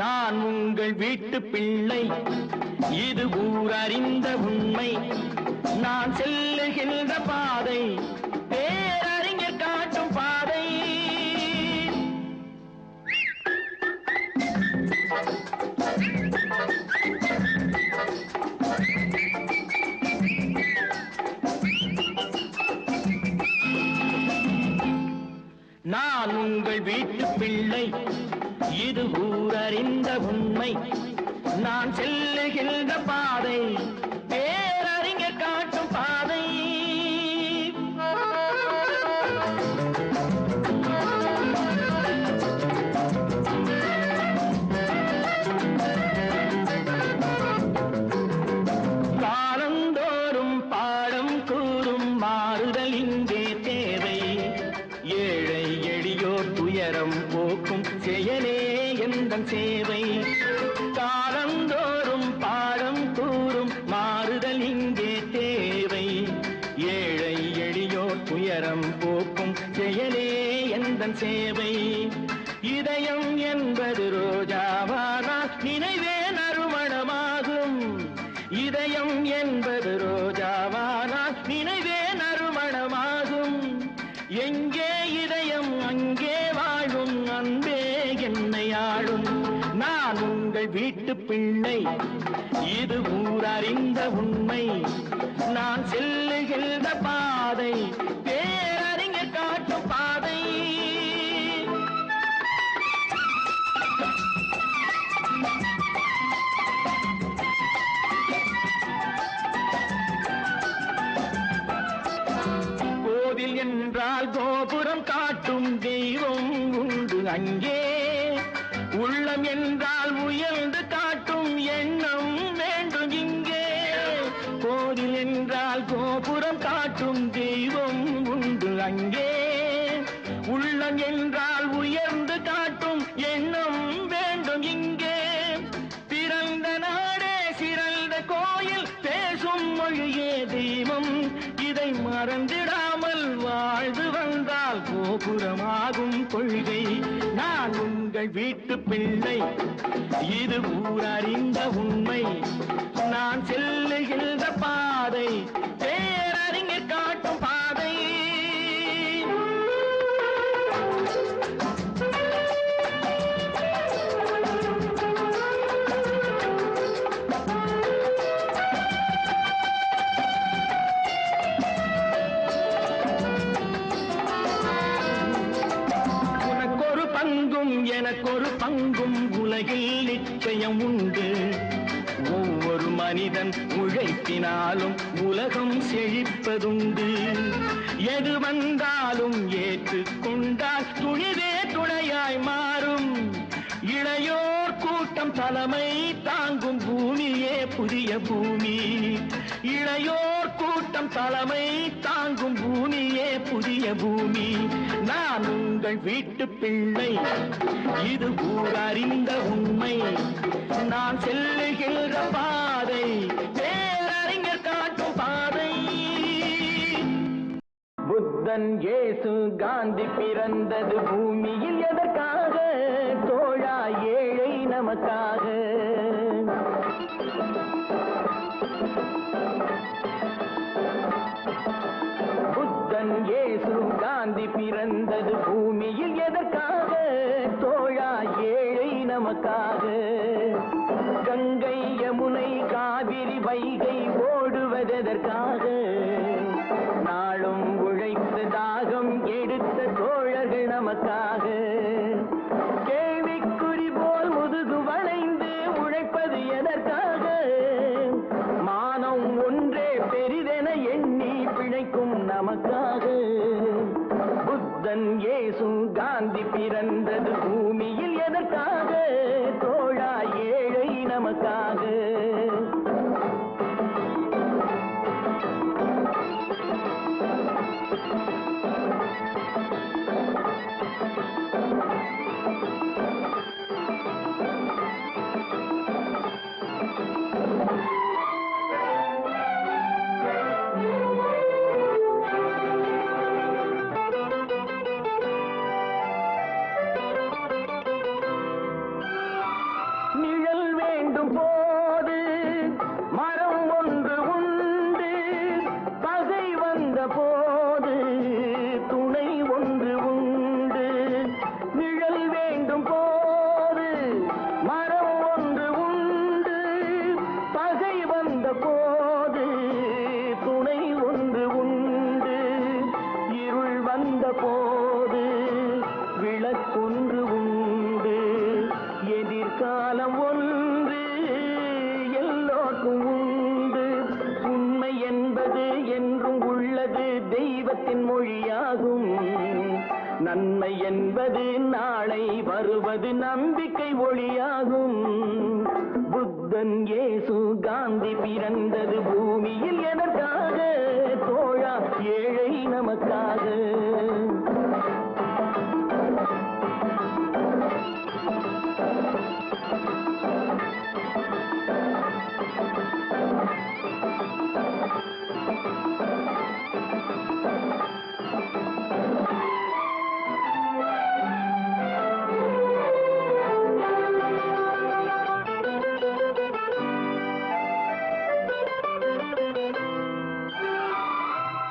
நான் உங்கள் வீட்டு பிள்ளை, இது ஊர் அறிந்த உண்மை. நான் செல்லுகின்ற பாதை பேரறிஞர் காட்டும் பாதை. நான் உங்கள் வீட்டு பிள்ளை, இது ஊர் அறிந்த உண்மை. நான் செல்லுகின்ற பாதை பேரறிஞர் காட்டும் பாதை. காலந்தோறும் பாடம் கூறும் மாறுதல் இங்கே தேவை. ஏழை எளியோர் துயரம் போக்கும் செயலே எந்தன் சேவை. காலந்தோறும் பாடம் கூறும் மாறுதல் இங்கே தேவை. ஏழை எளியோர் துயரம் போக்கும் செயலே எந்தன் சேவை. இதயம் என்பது ரோஜாவானால் நினைவே நறுமணமாகும். இதயம் என்பது ரோஜாவானால் நினைவே நறுமணமாகும். எங்கே இதயம் அங்கே வாழும் அன்பே என்னை ஆளும். நான் உங்கள் வீட்டு பிள்ளை, இது ஊர் அறிந்த உண்மை. நான் செல்லுகின்ற பாதை பேரறிஞர் காட்டும் பாதை. கோவில் என்றால் கோபுரம் காட்டும் தெய்வம் உண்டு அங்கே. உள்ளம் என்றால் உயர்ந்து காட்டும் எண்ணம் வேண்டும் இங்கே. கோவில் என்றால் கோபுரம் காட்டும் தெய்வம் உண்டு அங்கே. உள்ளம் என்றால் உயர்ந்து காட்டும் எண்ணம் வேண்டும் இங்கே. பிறந்த நாடே சிறந்த கோயில், பேசும் மொழியே தெய்வம். இதை மறந்திடாமல் வாழ்ந்து வந்தால் கோபுரமாகும் கொள்கை. நான் உங்கள் வீட்டு பிள்ளை, இது ஊர் அறிந்த உண்மை. நான் செல்லுகின்ற பாதை பேரறிஞர் காட்டும் பாதை. எனக்கொரு பங்கும் உலகில் நிச்சயம் உண்டு. ஒவ்வொரு மனிதன் உழைப்பினாலும் உலகம் செழிப்பதுண்டு. எது வந்தாலும் ஏற்றுக்கொண்டால் துணிவே துணையாய் மாறும். இளையோர் கூட்டம் தலைமை தாங்கும் பூமியே புதிய பூமி. இளையோர் கூட்டம் தலைமை தாங்கும் பூமியே புதிய பூமி. நான் உங்கள் வீட்டு பிள்ளை, இது ஊர் அறிந்த உண்மை. நான் செல்லுகின்ற பாதை பேரறிஞர் காட்டும் பாதை. புத்தன் இயேசு காந்தி பிறந்தது பூமியில் எதற்காக? தோழா ஏழை நமக்காக. புத்தன் இயேசு காந்தி பிறந்தது பூமியில் எதற்காக? தோழா ஏழை நமக்காக. கங்கை யமுனை காவிரி வைகை ஓடுவதற்காக? நாளும் உழைத்து தாகம் எடுத்த தோழர்கள் நமக்காக. கேள்விக்குறி போல் முதுகு வளைந்து உழைப்பது எதற்காக? மானம் ஒன்றே பெரிதென எண்ணி பிழைக்கும் நமக்காக. புத்தன் இயேசு காந்தி பிறந்தது பூமியில் எதற்காக? தோழா ஏழை நமக்காக. வேண்டும் போது மரம் ஒன்று உண்டு, பகை வந்த போது துணை ஒன்று உண்டு. நிழல் வேண்டும் போது மரம் ஒன்று உண்டு, பகை வந்த போது துணை ஒன்று உண்டு. இருள் வந்த போது விளக்கொன்று உண்டு, எதிர்காலம் ஒன்று எல்லோருக்கும் உண்டு. உண்மை என்பது என்றும் உள்ளது, தெய்வத்தின் மொழியாகும். நன்மை என்பது நாளை வருவது, நம்பிக்கை ஒளியாகும். புத்தன், இயேசு, காந்தி பிறந்தது பூமியில் எதற்காக? தோழா, ஏழை நமக்காக.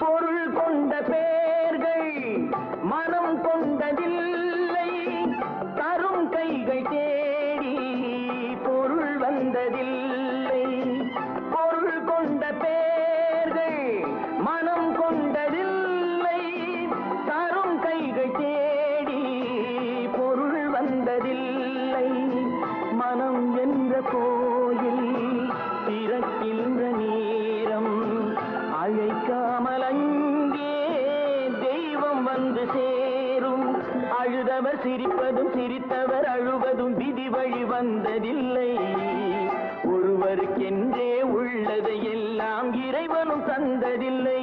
பொருள் கொண்ட பேர்கள் மனம் கொண்டதில்லை, தரும் கைகள் தேடி பொருள் வந்ததில்லை. பொருள் கொண்ட பேர்கள் மனம் கொண்டதில்லை, தரும் கைகள் தேடி பொருள் வந்ததில்லை. மனம் என்ற கோயில் திறக்கின்ற நேரம், அழைக்காமல் அங்கே தெய்வம் வந்து சேரும். அழுதவர் சிரிப்பதும் சிரித்தவர் அழுவதும் விதி வழி வந்ததில்லை. ஒருவருக்கென்றே உள்ளதை எல்லாம் இறைவனும் தந்ததில்லை.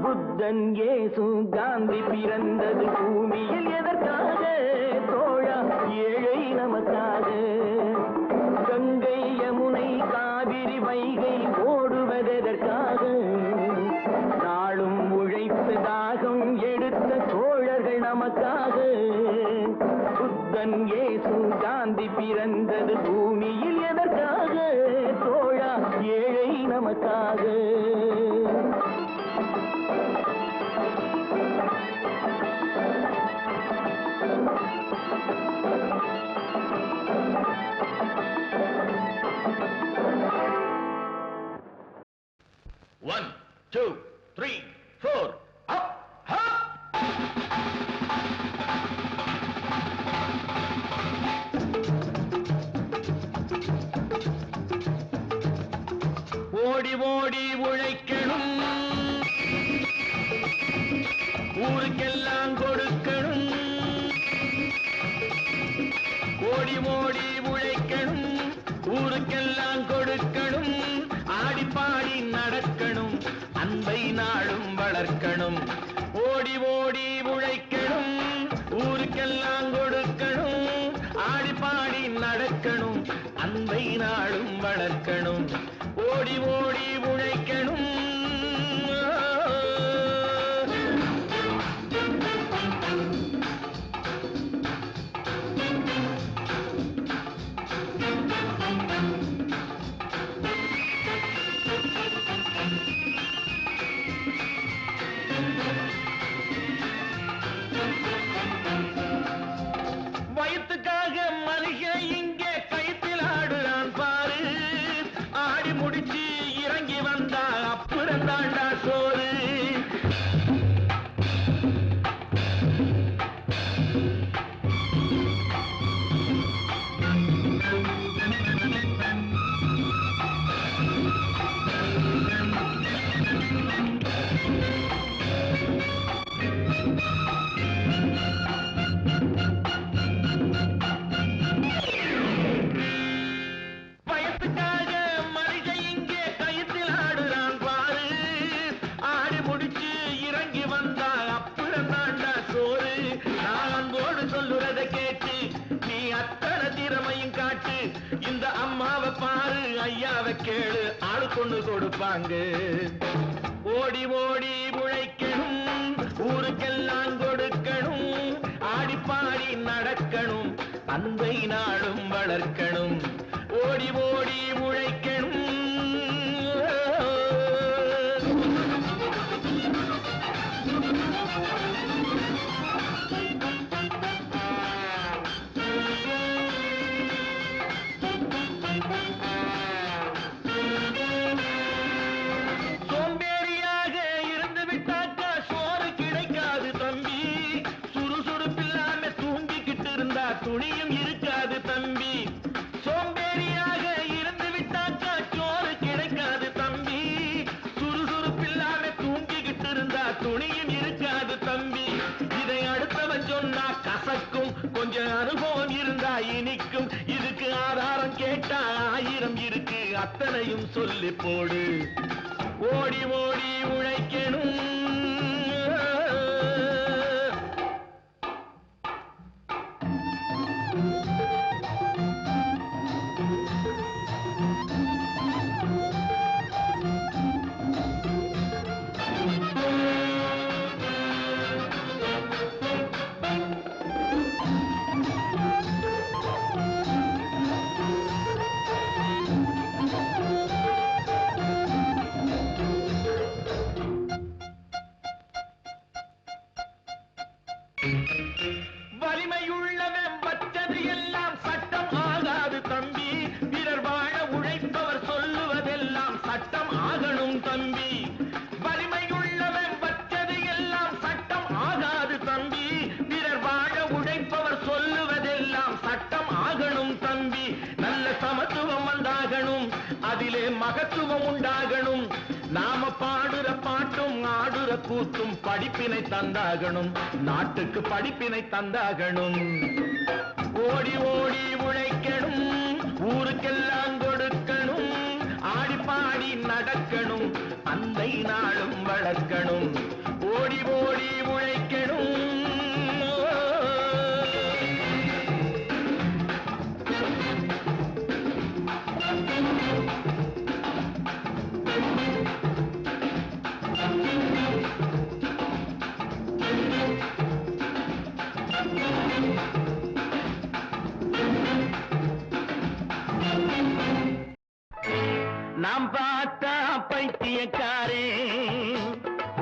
புத்தன், இயேசு, காந்தி பிறந்தது பூமியில் எதற்காக? தோழா, ஏழை நமக்காக. கங்கை, யமுனை, காவிரி, வைகை ஓடுவதற்காக? நாளும் உழைத்து தாகம் எடுத்த தோழர்கள் நமக்காக. புத்தன், இயேசு, காந்தி பிறந்தது பூமியில் எதற்காக? தோழா, ஏழை நமக்காக. One, two, three, four, up, up. ஓடி ஓடி உழைக்கணும், ஊருக்கெல்லாம் கொடுக்கணும். ஓடி ஓடி உழைக்கணும், ஊருக்கெல்லாம் கொடுக்கணும். ஆடி பாடி நடக்கணும், அன்பை நாளும் வளர்க்கணும். ஓடி ஓடி உழைக்கணும், ஊருக்கெல்லாம் கொடுக்கணும். ஆடி பாடி நடக்கணும், அன்பை நாளும் வளர்க்கணும். ஓடி ஓடி உழைக்கணும். வயிற்றுக்காக மனுஷன் இங்கே கைத்தில் ஆடுறான் பாரு. ஆடி முடிச்சு இறங்கி வந்தா அப்புறம் தாண்டா சோறு. இந்த அம்மாவை பாரு, ஐயாவை கேளு, ஆளு கொண்டு கொடுப்பாங்க. ஓடி ஓடி உழைக்கணும், ஊருக்கெல்லாம் கொடுக்கணும். ஆடி பாடி நடக்கணும், அன்பை நாளும் வளர்க்கணும். ஓடி ஓடி ஓடி உழைக்கணும். சோம்பேறியாக இருந்து விட்டாக்கா சோறு கிடைக்காது தம்பி. சுறுசுறுப்பில்லாம தூங்கிக்கிட்டு இருந்தா துணியும் இருக்காது தம்பி. சோம்பேறியாக இருந்து விட்டாக்கா சோறு கிடைக்காது தம்பி. சுறுசுறுப்பில்லாம தூங்கிக்கிட்டு இருந்தா துணியும் இருக்காது தம்பி. இதை அடுத்தவன் சொன்னா கசக்கும், கொஞ்சம் அனுபவம் இருந்தா இனிக்கும். இதுக்கு ஆதாரம் கேட்டா 1000 இருக்கு, அத்தனையும் சொல்லி போடு. ஓடி ஓடி உழைக்கணும். வலிமையுள்ளவன் வச்சது எல்லாம் சட்டம் ஆகாது தம்பி. பிறர் வாழ உழைப்பவர் சொல்லுவதெல்லாம் சட்டம் ஆகணும் தம்பி. வலிமையுள்ளவன் வச்சது எல்லாம் சட்டம் ஆகாது தம்பி. பிறர் வாழ உழைப்பவர் சொல்லுவதெல்லாம் சட்டம் ஆகணும் தம்பி. நல்ல சமத்துவம் வந்தாகணும், அதிலே மகத்துவம் உண்டாகணும். நாம பாடுற பாட்டும் ஆடுற கூத்தும் படிப்பினை தந்தாகணும், நாட்டுக்கு படிப்பினை தந்தாகணும். ஓடி ஓடி உழைக்கணும், ஊருக்கெல்லாம் கொடுக்கணும். ஆடி பாடி நடக்கணும், அந்தை நாளும் வளர்க்கணும். ஓடி ஓடி உழைக்கணும். நாம் பார்த்தா பைத்தியக்காரே,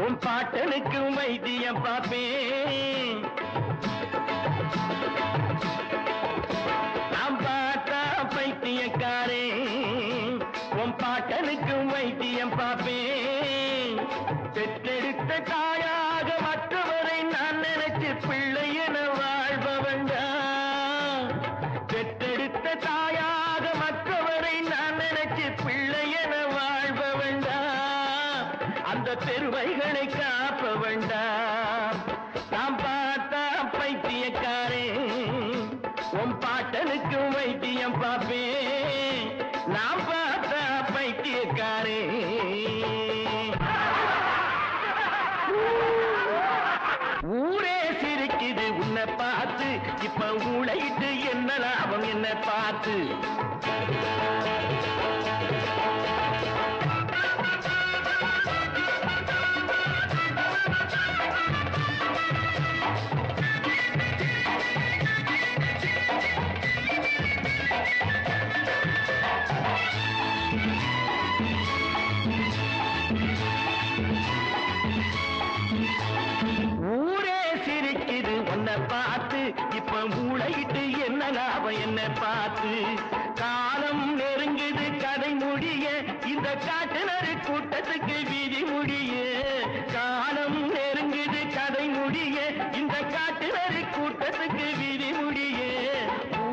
உன் பாட்டனுக்கு வைத்தியம் பார்ப்பேன். நாம் பார்த்தா பைத்தியக்காரே, உன் பாட்டனுக்கு வைத்தியம் பார்ப்பேன். பெற்றெடுத்த தாயாக மற்றவரை நான் நினைச்சு பிள்ளை என வாழ்பவண்டா. பெற்றெடுத்த தாயாக மற்றவரை நான் நினைச்சு பிள்ளை என வாழ்பவண்டா. அந்த பெருமைகளை காப்ப வேண்டாம். நாம் பார்த்தா பைத்தியக்காரே, உன் பாட்டனுக்கு வைத்தியம் பார்ப்பேன். நாம் பார்த்தா பைத்தியக்காரே. ஊரே சிரிக்குது உன்னை பார்த்து, இப்ப ஊழையிட்டு என்ன லாபம் என்ன பார்த்து. பார்த்து இப்ப மூளையிட்டு என்ன லாபம் என்ன பார்த்து. காலம் நெருங்குது கதை முடிய, இந்த காட்டுநரு கூட்டத்துக்கு விதி முடிய. காலம் நெருங்குது கதை முடிய, இந்த காட்டுநரு கூட்டத்துக்கு விதி முடிய.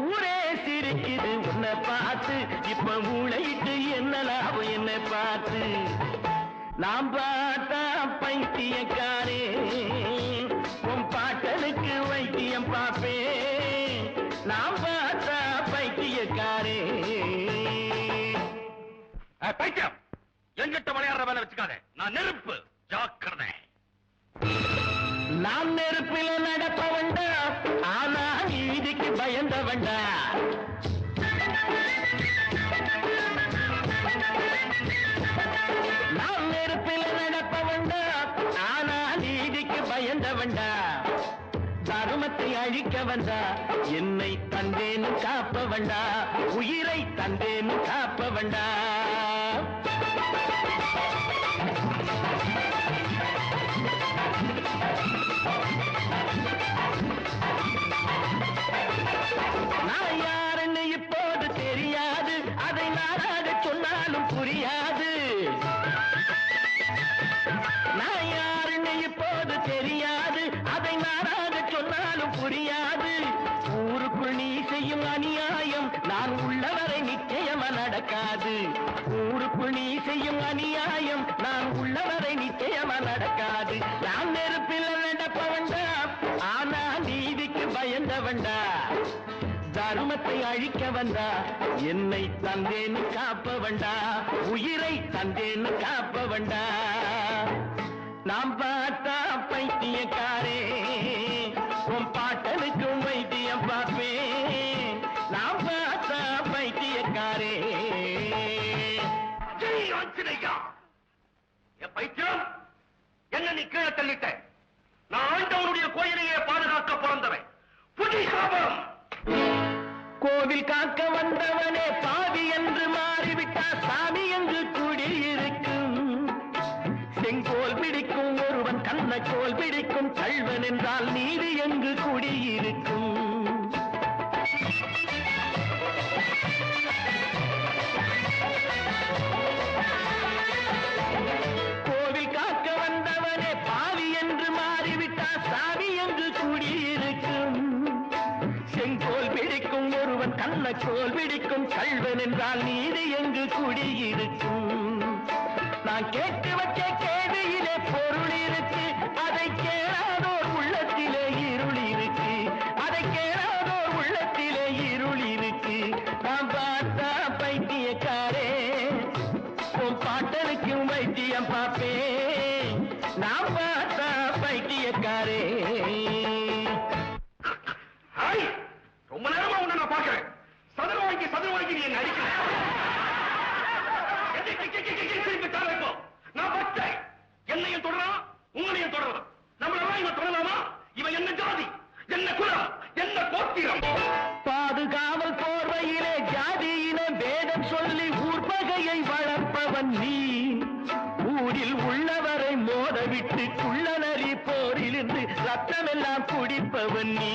ஊரே சிரிக்குது உன்னை பார்த்து, இப்ப மூளையிட்டு என்ன லாபம் என்ன பார்த்து. நாம் பார்த்தா பைத்தியக்காரே, உன் பாட்டனுக்கு வைத்தியம் பார்ப்பேன். நாம் பார்த்தா பைத்தியக்காரே. பைத்தியம் எங்கிட்ட விளையாடுற வேலை வச்சுக்காத. நான் நெருப்பு, ஜாக்கிரதை. நாம் நெருப்பில நடப்ப வேண்டா, ஆனா நீதிக்கு பயந்த வேண்டா. நாம் நெருப்பில நடப்ப வேண்டா, ஆனா நீதிக்கு பயந்த வேண்டா. தருமத்தை அழிக்க வந்தா என்னை தந்தேன்னு காப்ப வந்தா உயிரை தந்தேன்னு காப்ப வந்தா நான் யாருன்னு இப்போது தெரியாது அதை நானாக சொன்னாலும் புரியாது நான் யாருன்னு இப்போது தெரியாது அதை நானாக சொன்னாலும் புரியாது ஊருக்குள் நீ செய்யும் அநியாயம் நான் உள்ளவரை நிச்சயமா நடக்காது ஊருக்குள் நீ செய்யும் அநியாயம் நான் உள்ளவரை நிச்சயமா நடக்காது நான் நெருப்பில் நடப்பவன்டா ஆனா நீதிக்கு பயந்தவன்டா தர்மத்தை அழிக்க வந்தா என்னை தந்தேன்னு காப்ப வந்தா உயிரை தந்தேன்னு காப்ப வந்தா நாம் பார்த்தா பைத்தியக்காரே உன் பாட்டனுக்கும் வைத்தியம் பார்ப்பேன் நாம் பார்த்தா பைத்தியக்காரே பைத்தியம் என்ன நீ கீழே தள்ளிட்ட நான் ஆண்டவனுடைய கோயிலையே பாதுகாக்க பிறந்தவன் புதி சாபம் கோவில் காக்க வந்தவனே பாவி என்று மாறிவிட்டா சாமி என்று குடியிருக்கும் செங்கோல் பிடிக்கும் ஒருவன் கண்ணக்கோல் பிடிக்கும் கள்வன் என்றால் நீதி எங்கு குடியிருக்கும் கோவில் காக்க வந்தவனே பாவி என்று மாறிவிட்டா சாமி என்று குடியிருக்கும் செங்கோல் பிடிக்கும் ஒருவன் கண்ணக்கோல் பிடிக்கும் கள்வன் என்றால் நீதி எங்கு குடியிருக்கும் நான் கேட்டு வச்ச கேள்வியிலே பொருள் இருக்கு அதை கேளாதோர் உள்ளத்திலே இருள் இருக்கு அதை கேளாதோர் உள்ளத்திலே இருள் இருக்கு நான் பார்த்தா பைத்தியக்காரே உன் பாட்டனுக்கும் வைத்தியம் பார்ப்பேன் நான் பார்த்தா பைத்தியக்காரே ரொம்ப நேரமா உன்னை நான் பார்க்கிறேன் சதுர வாங்கி நீ என்ன அடிக்கிற நான் பார்த்தேன் என்னையும் தொடரான் உங்களையும் தொடரும் நம்மளெல்லாம் இவன் தொடரலாமா இவன் என்ன ஜாதி என்ன குலம் என்ன கோத்திரம் பாதுகாவல் போர்வையிலே ஜாதியின வேதம் சொல்லி ஊர்பகையை வளர்ப்பவன் நீ ஊரில் உள்ளவரை மோதவிட்டு குள்ளநரி போரிலிருந்து ரத்தமெல்லாம் குடிப்பவன் நீ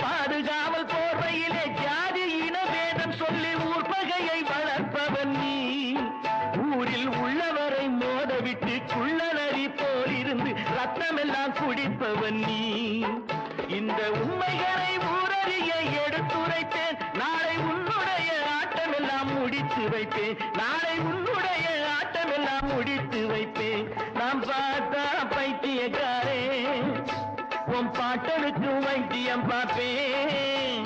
பாதுகாவல் போர்வையிலே ஜாதியின வேதம் சொல்லி ஊர்பகையை வளர்ப்பவன் நீ ஊரில் உள்ளவரை மோதவிட்டு குள்ளநரி போலிருந்து ரத்தமெல்லாம் குடிப்பவன் நீ இந்த உண்மைகளை ஊரறிய எடுத்துரைப்பேன் நாளை உன்னுடைய ஆட்டமெல்லாம் முடித்து வைப்பேன் நாளை உன்னுடைய ஆட்டமெல்லாம் முடித்து வைப்பேன் நாம் பார்த்தா பைத்தியக்காரே உன் பாட்டனுக்கு வைத்தியம் பார்ப்பேன்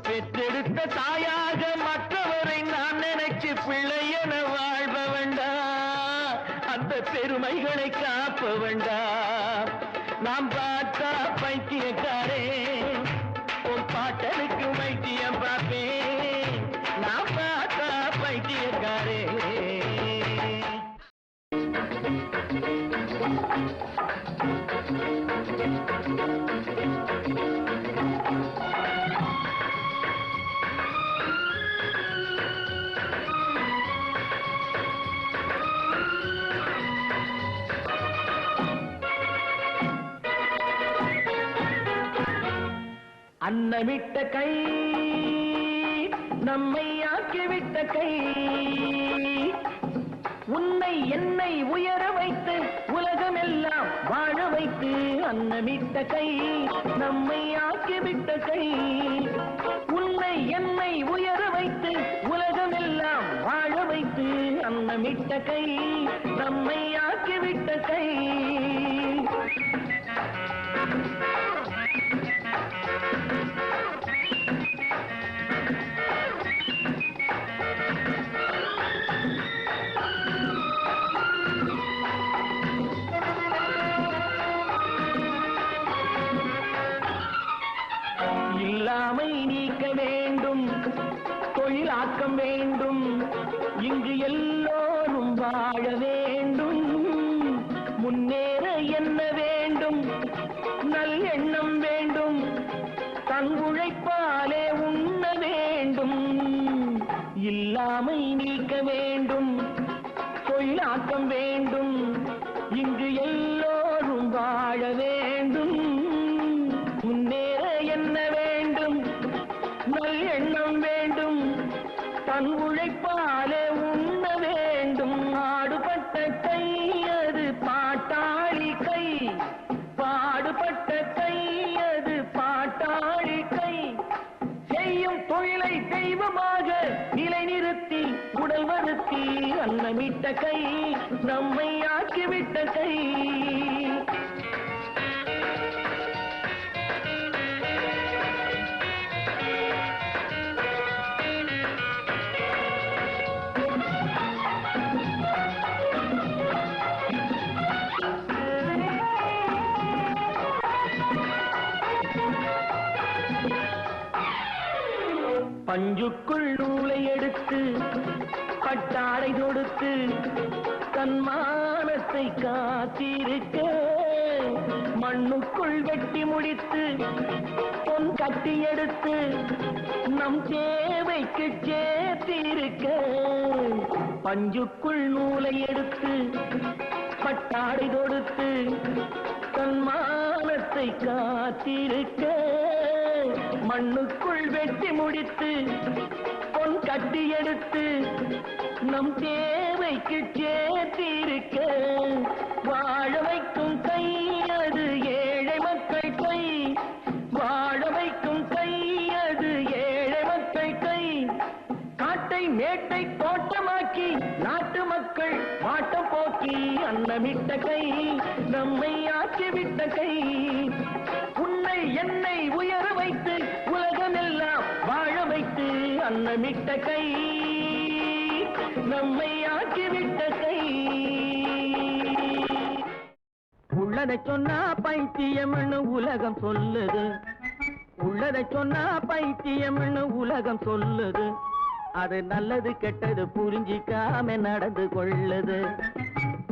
பெற்றெடுத்த தாயாக மற்றவரை நான் நினைச்சு பிள்ளை என வாழ்ப வேண்டாம் அந்த பெருமைகளை காப்ப வேண்டாம் நாம் பார்த்தா பைத்தியக்காரே உன் பாட்டனுக்கு வைத்தியம் பார்ப்பேன் நாம் பார்த்தா பைத்தியக்காரே அன்னமிட்ட கை நம்மை ஆக்கிவிட்ட கை உன்னை என்னை உயர வைத்து உலகமெல்லாம் வாழ வைத்து அன்னமிட்ட கை நம்மை ஆக்கிவிட்ட கை உன்னை என்னை உயர வைத்து உலகமெல்லாம் வாழ வைத்து அன்னமிட்ட கை நம்மை ஆக்கிவிட்ட கை இல்லாமை நீக்க வேண்டும் தொழிலாக்கம் வேண்டும் இங்கு எல்லோரும் வாழ வேண்டும் முன்னேற என்ன வேண்டும் நல்லெண்ணம் வேண்டும் இல்லாமை நீக்க வேண்டும், தொழிலாக்கம் வேண்டும், இங்கு எல்லோரும் வாழ வேண்டும். முன்னேற என்ன வேண்டும், நல் எண்ணம் வேண்டும், தன் உழைப்பாலே உண்ண வேண்டும். ஆடுபட்ட கை அது பாட்டாளி கை, பாடுபட்ட கை அது பாட்டாளி கை. செய்யும் தொழிலை தெய்வமாக நிலைநிறுத்தி உடல் வருத்தி அன்னமிட்ட கை, நம்மை ஆக்கிவிட்ட கை. பஞ்சுக்குள் நூலை எடுத்து பட்டாடை கொடுத்து தன்மானத்தை காத்திருக்க, மண்ணுக்குள் வெட்டி முடித்து பொன் கட்டி எடுத்து நம் தேவைக்கு சேர்த்திருக்க. பஞ்சுக்குள் நூலை எடுத்து பட்டாடை கொடுத்து தன்மானத்தை காத்திருக்க, மண்ணுக்குள் வெட்டி முடித்து பொன் கட்டி எடுத்து நம் தேவைக்கு சேர்த்திருக்க. வாழ வைக்கும் கை அது ஏழை மக்கள் கை, வாழ வைக்கும் கை அது ஏழை மக்கள் கை. காட்டை மேட்டை தோட்டமாக்கி நாட்டு மக்கள் வாட்டம் போக்கி அன்னமிட்ட கை, நம்மை ஆக்கிவிட்ட கை. உன்னை என்னை உயர வைத்து உலகமெல்லாம் வாழ வைத்து அன்னமிட்ட கை, நம்மை ஆக்கிவிட்ட கை. உள்ளதை சொன்னா பைத்தியம்னு உலகம் சொல்லுது, உள்ளதை சொன்னா பைத்தியம்னு உலகம் சொல்லுது. அது நல்லது கெட்டது புரிஞ்சிக்காம நடந்து கொள்ளுது.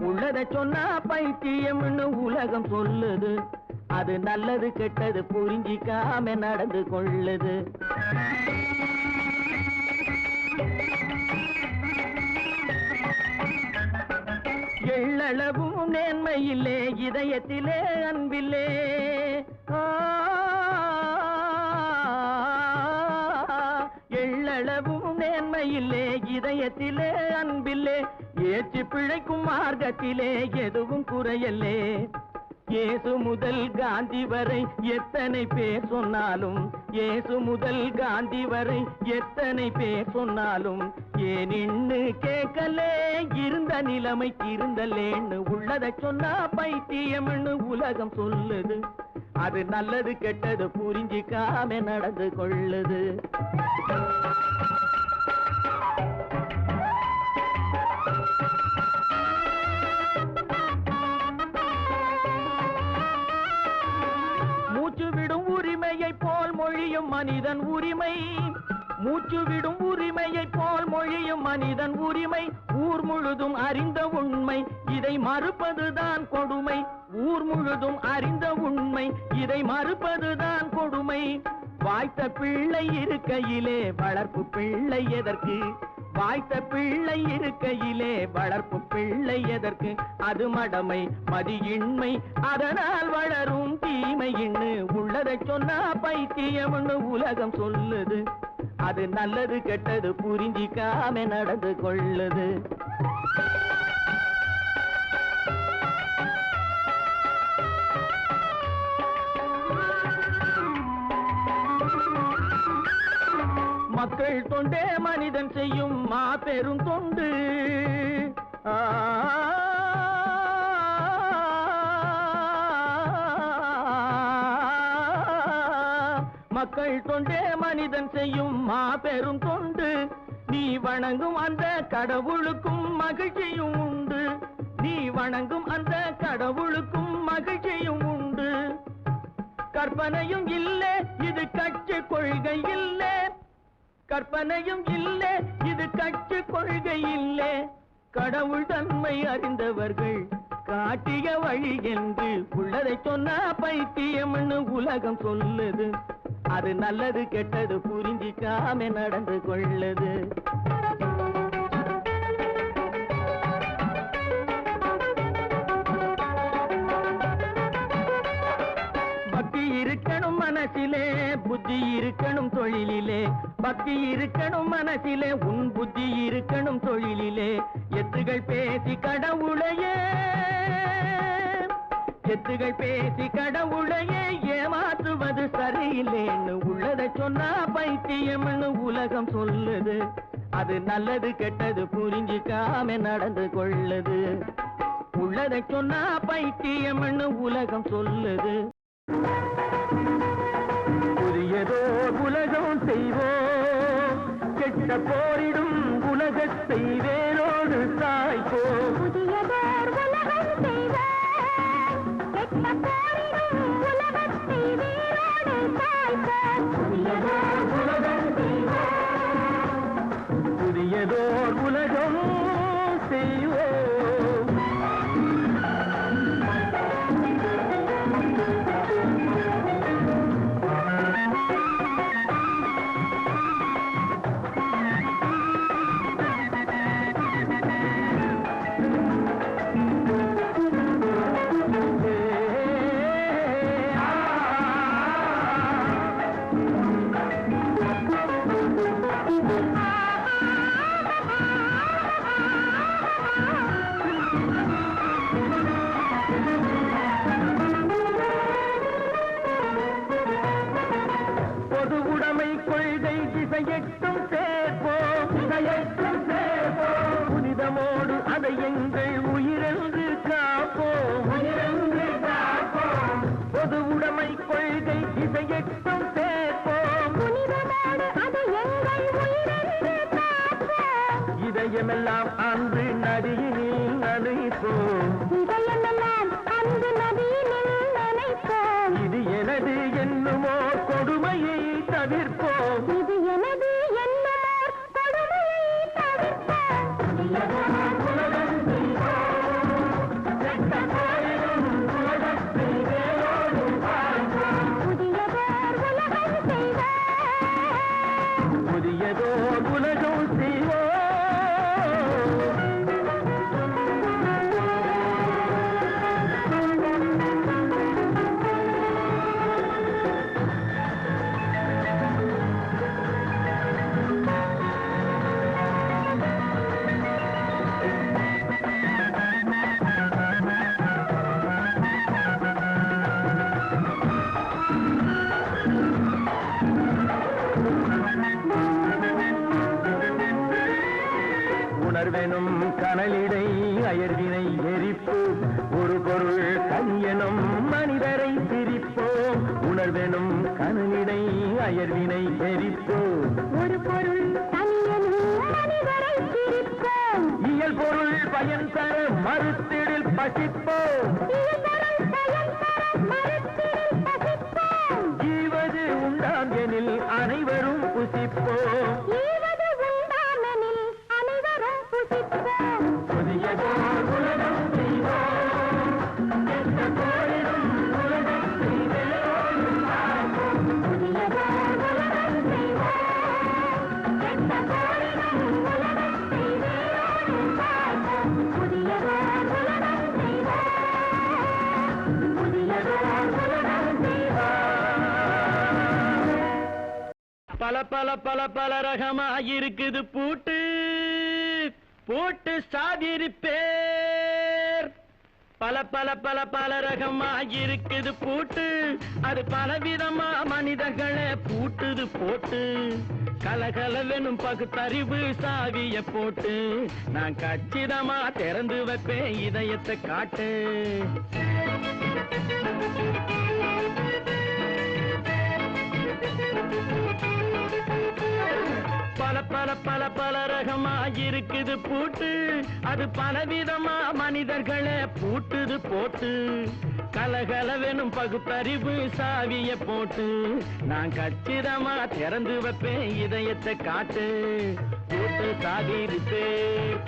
உள்ளதை சொன்னா பைத்தியம்னு உலகம் சொல்லுது, அது நல்லது கெட்டது புரிஞ்சிக்காம நடந்து கொள்ளுது. எள்ளளவும் நேர்மையில்லே இதயத்திலே அன்பில்லே, எள்ளளவும் நேர்மையில்லே இதயத்திலே அன்பில்லே, ஏற்றி பிழைக்கும் மார்க்கத்திலே எதுவும் குறையல்லே. இயேசு முதல் காந்தி வரை எத்தனை பேர் சொன்னாலும், இயேசு முதல் காந்தி வரை எத்தனை பேர் சொன்னாலும், ஏன் இன்னு கேட்கலே இருந்த நிலைமை திருந்தலேன்னு. உள்ளதை சொன்னா பைத்தியம்னு உலகம் சொல்லுது, அது நல்லது கெட்டது புரிஞ்சிக்காம நடந்து கொள்ளுது. மூச்சு விடும் உரிமையை போல் மொழியும் மனிதன் உரிமை, மூச்சு விடும் உரிமையை போல் மொழியும் மனிதன் உரிமை. ஊர் முழுதும் அறிந்த உண்மை, இதை மறுப்பதுதான் கொடுமை. ஊர் முழுதும் அறிந்த உண்மை, இதை மறுப்பதுதான் கொடுமை. வாய்த்த பிள்ளை இருக்கையிலே வளர்ப்பு பிள்ளை எதற்கு, வாய்த்த பிள்ளை இருக்கையிலே வளர்ப்பு பிள்ளை எதற்கு. அது மடமை மதியின்மை, அதனால் வளரும் தீமையின்னு. உள்ளதை சொன்னா பைத்தியம்னு உலகம் சொல்லுது, அது நல்லது கெட்டது புரிஞ்சிக்காம நடந்து கொள்ளுது. மக்கள் தொண்டே மனிதன் செய்யும் மாபெரும் தொண்டு. மக்கள் தொண்டே மனிதன் செய்யும் மாபெரும் தொண்டு. நீ வணங்கும் அந்த கடவுளுக்கும் மகிழ்ச்சியும் உண்டு, நீ வணங்கும் அந்த கடவுளுக்கும் மகிழ்ச்சியும் உண்டு. கற்பனையும் இல்லை இது கட்சி கொள்கை இல்லை, கற்பனையும் இல்லை இது கட்சி கொள்கை இல்லை. கடவுள் தன்மை அறிந்தவர்கள் காட்டிய வழி என்று. உள்ளதை சொன்னா பைத்தியம்னு உலகம் சொல்லுது, அது நல்லது கெட்டது புரிஞ்சிக்காம நடந்து கொள்ளுது. இருக்கணும் தொழிலிலே, பக்தி இருக்கணும் மனசிலே, உன் புத்தி இருக்கணும் தொழிலிலே. எத்துகள் பேசி கடவுளையே, எத்துகள் பேசி கடவுளையே ஏமாற்றுவது சரியில்லைன்னு உள்ளதை சொன்னா பைத்தியம்னு உலகம் சொல்லுது. அது நல்லது கெட்டது புரிஞ்சுக்காம நடந்து கொள்ளுது. உள்ளதை சொன்னா பைத்தியம்னு உலகம் சொல்லுது. புதியதோ உலகம் செய்வோம், கெட்ட போரிடும் உலகத்தை வேரோடு சாய்ப்போம். புதியதோர் உலகம் செய்வோம், கெட்ட போரிடும் உலகத்தை வேரோடு சாய்ப்போம். புதியதோர் உலகம் செய்வோம், புதியதோர் உலகம் செய்வோம். திசையெட்டும் சேர்ப்போம், திசையெட்டும் சேர்ப்போம். புனிதமோடு அதை எங்கள் உயிரென்று காப்போம், உயிரென்று காப்போம். பொது உடைமை கொள்கை திசையெட்டும் சேர்ப்போம், புனிதமோடு அதை எங்கள் உயிரென்று காப்போம். இதயமெல்லாம் அன்று நதியினில் நனைப்போம், இதயமெல்லாம் அன்று நதியினில் நனைப்போம். இது எனது என்னுமோ கொடுமையை தவிர்ப்போம், இது எனது என்னுமோ கொடுமையை தவிர்ப்போம். புதியதோர் உலகம் செய்வோம், கெட்ட போரிடும் உலகத்தை வேரோடு சாய்ப்போம். புதியதோர் உலகம் செய்வோம், புதியதோர் உலகம் செய்வோம். உணர்வெனும் கனலிடை அயர்வினை எரிப்போம், ஒரு பொருள் கனியனும் மனிதரை சிரிப்போம். உணர்வெனும் கனலிடை அயர்வினை எரிப்போம், ஒரு பொருள் கனியனும் மனிதரை சிரிப்போம். இயல் பொருள் பயன் தர மறுத்திடில் பசிப்போம், ஜீவது உண்டாம் எனில் அனைவரும் புசிப்போம். புதியதோர் உலகம் செய்வோம், கெட்ட போரிடும் உலகத்தை வேரோடு சாய்ப்போம். புதியதோர் உலகம் செய்வோம், கெட்ட போரிடும் உலகத்தை வேரோடு சாய்ப்போம். புதியதோர் உலகம் செய்வோம், புதியதோர் உலகம் செய்வோம். பல பல பல பல ரகமாயிருக்குது பூட்டு, போட்டு சாதிருப்பேர். பல பல பல பல ரகமாயிருக்குது பூட்டு, அது பலவிதமா மனிதர்களை பூட்டுது போட்டு. கலகலவெனும் பகுத்தறிவு சாவிய போட்டு, நான் கச்சிதமா திறந்து வைப்பேன் இதயத்தை காட்டு. பல பல பல பல ரகமாயிருக்குது பூட்டு, அது பலவிதமா மனிதர்களை பூட்டுது போட்டு. கலகலவெனும் பகுத்தறிவு சாவிய போட்டு, நான் கச்சிதமா திறந்து வைப்பேன் இதயத்தை காட்டு. போட்டு சாதிருப்பேன்.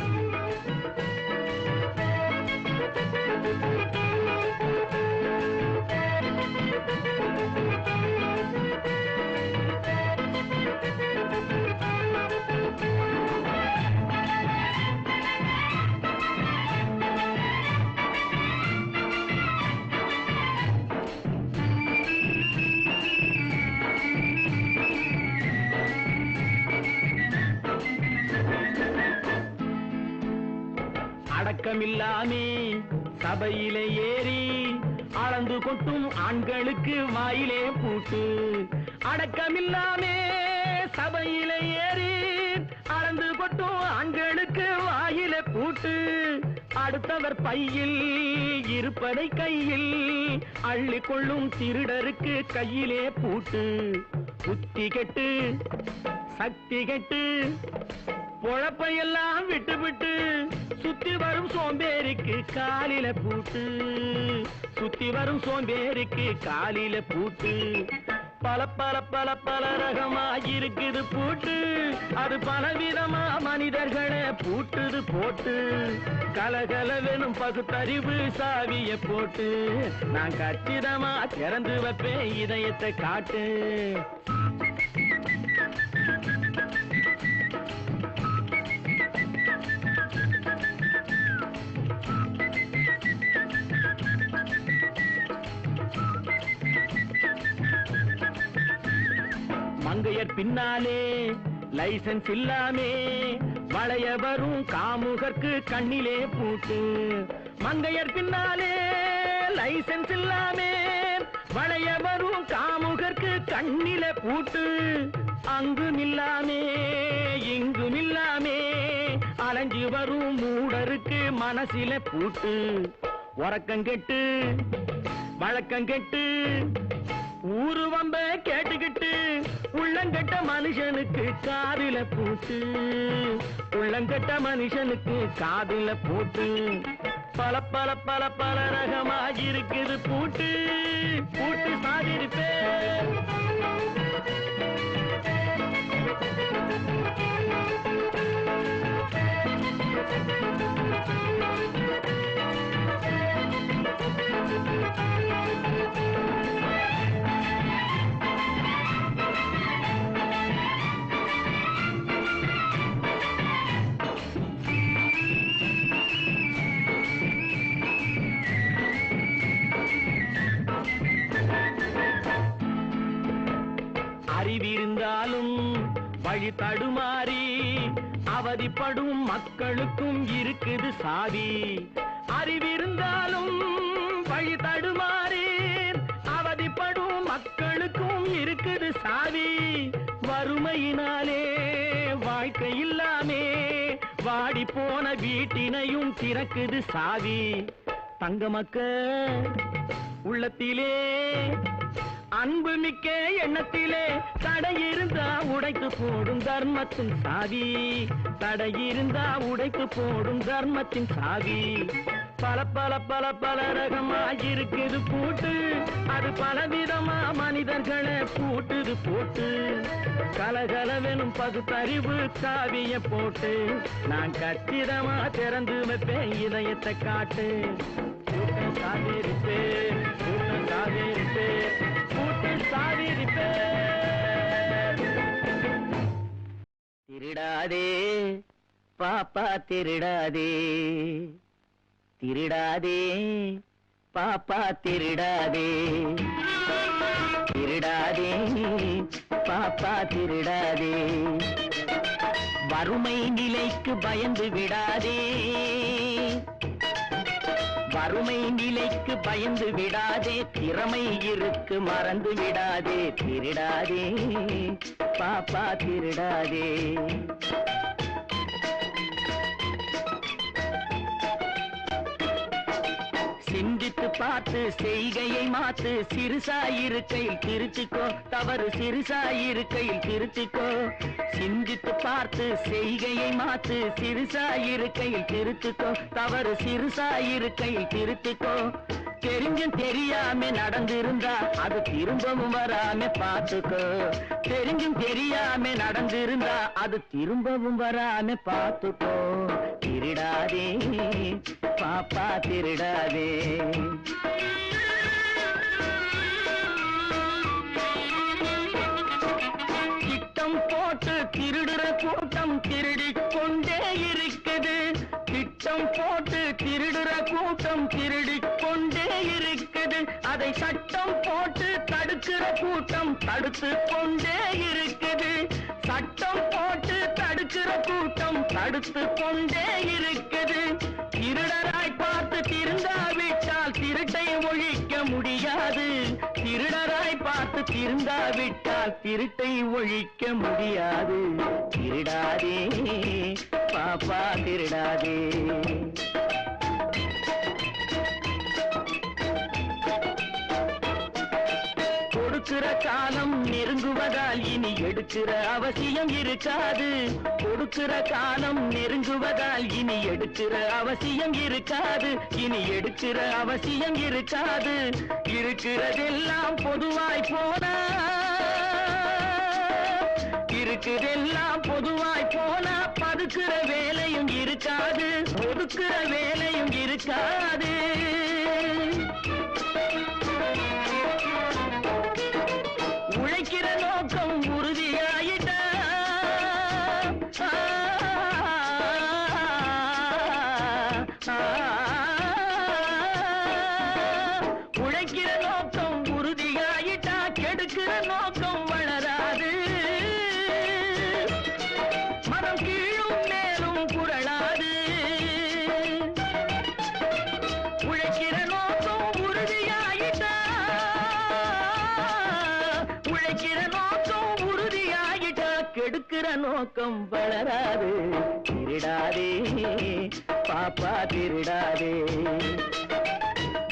அடக்கமில்லாமே சபையிலே ஏறி அளந்து கொட்டும் ஆண்களுக்கு வாயிலே பூட்டு. அடக்கமில்லாமே சபையிலே ஏறி அளந்து கொட்டும் ஆண்களுக்கு வாயிலே பூட்டு. அடுத்தவர் பையில் இருப்பதை கையில் அள்ளிக் கொள்ளும் திருடருக்கு கையிலே பூட்டு. புத்தி கெட்டு சக்தி கெட்டு பொழப்பையெல்லாம் விட்டு விட்டு சுத்தி வரும் சோம்பேறிக்கு காலில பூட்டு. சுத்தி வரும் சோம்பேறிக்கு காலில பூட்டு. பல பல பல பல ரகமா இருக்குது பூட்டு. அது பலவிதமா மனிதர்களை பூட்டுது போட்டு. கலகலவெனும் பகுத்தறிவு சாவிய போட்டு நான் கச்சிதமா திறந்து வைப்பேன் இதயத்தை காட்டு. மங்கையர் பின்னாலே லைசன்ஸ் இல்லாமே வளைய வரும் காமுகர்க்கு கண்ணிலே பூட்டு. மங்கையர் பின்னாலே லைசன்ஸ் இல்லாமே வளைய வரும் காமுகர்க்கு கண்ணிலே பூட்டு. அங்கும் இல்லாமே இங்கும் இல்லாமே அலைஞ்சு வரும் மூடருக்கு மனசில பூட்டு. உறக்கம் கெட்டு வழக்கம் கெட்டு ஊரு வம்ப கேட்டுக்கிட்டு உள்ளங்கட்ட மனுஷனுக்கு காதில பூட்டு. உள்ளங்கட்ட மனுஷனுக்கு காதில பூட்டு. பல பல பல பல ரகமா இருக்குது பூட்டு. பூட்டு சாதிருப்பே அறிவிருந்தாலும் வழி தடுமாறி அவதிப்படும் மக்களுக்கும் இருக்குது சாவி. அறிவிருந்தாலும் வழி தடுமாறி அவதிப்படும் மக்களுக்கும் இருக்குது சாவி. வறுமையினாலே வாழ்க்கை இல்லாமே வாடி போன வீட்டினையும் திறக்குது சாவி. தங்க மக்க உள்ளத்திலே அன்பு மிக்க எண்ணத்திலே தடையிருந்தா உடைத்து போடும் தர்மத்தின் சாவி. தடையிருந்தா உடைத்து போடும் தர்மத்தின் சாவி. பல பல பல பல ரகமா இருக்குது பூட்டு. அது பலவிதமா மனிதர்களை பூட்டுது போட்டு. கலகலவெனும் பகுத்தறிவு சாவிய போட்டு நான் கச்சிதமா திறந்து வைப்பேன் இதயத்தை காட்டு. கூட்டம் சாதிருப்பே கூட்டம் சாதிருப்பே கூட்டம் சாதிருப்பே. திருடாதே பாப்பா திருடாதே. திருடாதே பாப்பா திருடாதே. திருடாதே பாப்பா திருடாதே. வறுமை நிலைக்கு பயந்து விடாதே. வறுமை நிலைக்கு பயந்து விடாதே. திறமை இருக்கு மறந்து விடாதே. திருடாதே பாப்பா திருடாதே. சிந்தித்து பார்த்து செய்கையை மாத்து. சிறுசாயிருக்கையில் திருத்திக்கோ. தவறு சிறுசாயிருக்கையில் திருத்திக்கோ. சிந்தித்து பார்த்து செய்கையை மாத்து. சிறுசாயிருக்கையில் திருத்திக்கோ. தவறு சிறுசாயிருக்கையில் திருத்திக்கோ. தெரிஞ்சும் தெரியாம நடந்திருந்தா அது திரும்பவும் வராம பார்த்துக்கோ. தெரிஞ்சும் தெரியாம நடந்திருந்தா அது திரும்பவும் வராம பார்த்துக்கோ. திருடாதே பாப்பா திருடாதே. திட்டம் போட்டு திருடுற கூட்டம் திருடிக் கொண்டே இருக்குது. திட்டம் போட்டு திருடுற கூட்டம் திருடிக் கொண்டே இருக்குது. அதை சட்டம் போட்டு தடுக்கிற கூட்டம் தடுத்து கொண்டே இருக்குது. சட்டம் போட்டு தடுக்கிற தடுக்கிற கூட்டம் தடுத்து கொண்டே இருக்குது. திருடராய் பார்த்து திருந்தாவிட்டால் திருட்டை ஒழிக்க முடியாது. திருடராய் பார்த்து திருந்தாவிட்டால் திருட்டை ஒழிக்க முடியாது. திருடாதே பாப்பா திருடாதே. கொடுக்கிற காலம் நெருங்குவதால் இனி எடுக்கிற அவசியம் இருக்காது. கொடுக்கிற காலம் நெருங்குவதால் இனி எடுக்கிற அவசியம் இருக்காது. இனி எடுக்கிற அவசியம் இருக்காது. இருக்கிறதெல்லாம் பொதுவாய் போனா, இருக்குதெல்லாம் பொதுவாய் போனா பதுக்கிற வேலையும் இருக்காது. ஒதுக்கிற வேலையும் இருக்காது. உழைக்கிற நோக்கம் உறுதியாயிட்டா உழைக்கிற நோக்கம் உறுதியாயிட்டா கெடுக்கிற நோக்கம் வளராது. மரம் கீழும் மேலும் புரளாது. உழைக்கிற நோக்கம் உறுதியாயிட்டா, உழைக்கிற நோக்கம் உறுதியாயிட்டா கெடுக்கிற நோக்கம் வளராது. திருடாதே பாப்பா திருடாதே.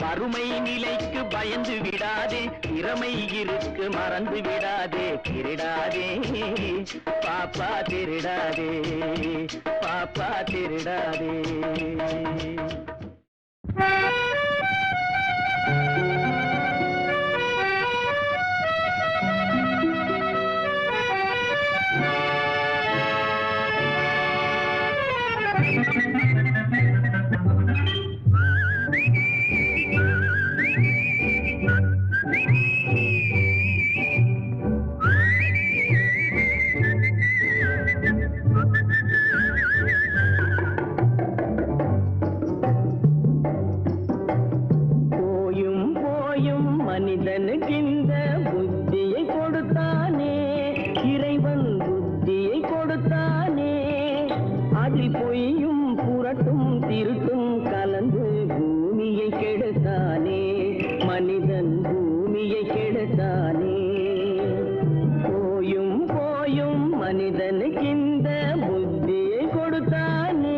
வறுமை நிலைக்கு பயந்து விடாதே. திறமை இருக்கு மறந்து விடாதே. திருடாதே பாப்பா திருடாதே. பாப்பா திருடாதே. மனிதனுக்கு இந்த புத்தியை கொடுத்தானே, இறைவன் புத்தியை கொடுத்தானே. அதில் பொய்யும் புரட்டும் திருட்டும் கலந்து பூமியை கெடுத்தானே. மனிதன் பூமியை கெடுத்தானே. போயும் போயும் மனிதனுக்கு இந்த புத்தியை கொடுத்தானே.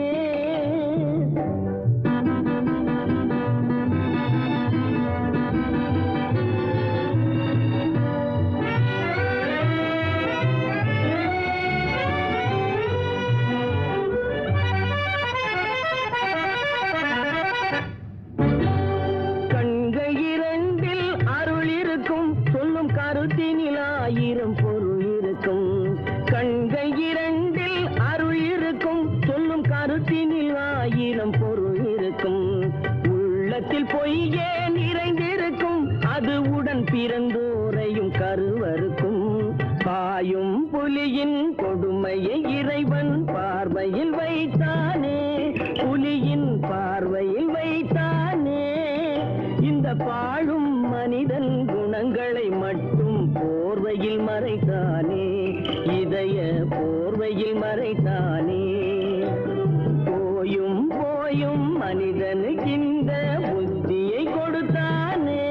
கருத்தினில் ஆயிரம் பொருள் இருக்கும். கண்கள் இரண்டில் அருள் இருக்கும். சொல்லும் கருத்தினில் ஆயிரம் பொருள் இருக்கும். உள்ளத்தில் பொய்யே நிறைந்திருக்கும். அது உடன் பிறந்தோரையும் கருவருக்கும். பாயும் புலியின் கொடுமையை இறைவன் பார்வையில் வைத்தானே. புலியின் பார்வையில் வைத்தானே. இந்த பாழும் மனிதன் குணங்களை மட்டும் போர்வையில் மறைத்தானே. இதய போர்வையில் மறைத்தானே. போயும் போயும் மனிதனுக்கு இந்த புத்தியை கொடுத்தானே.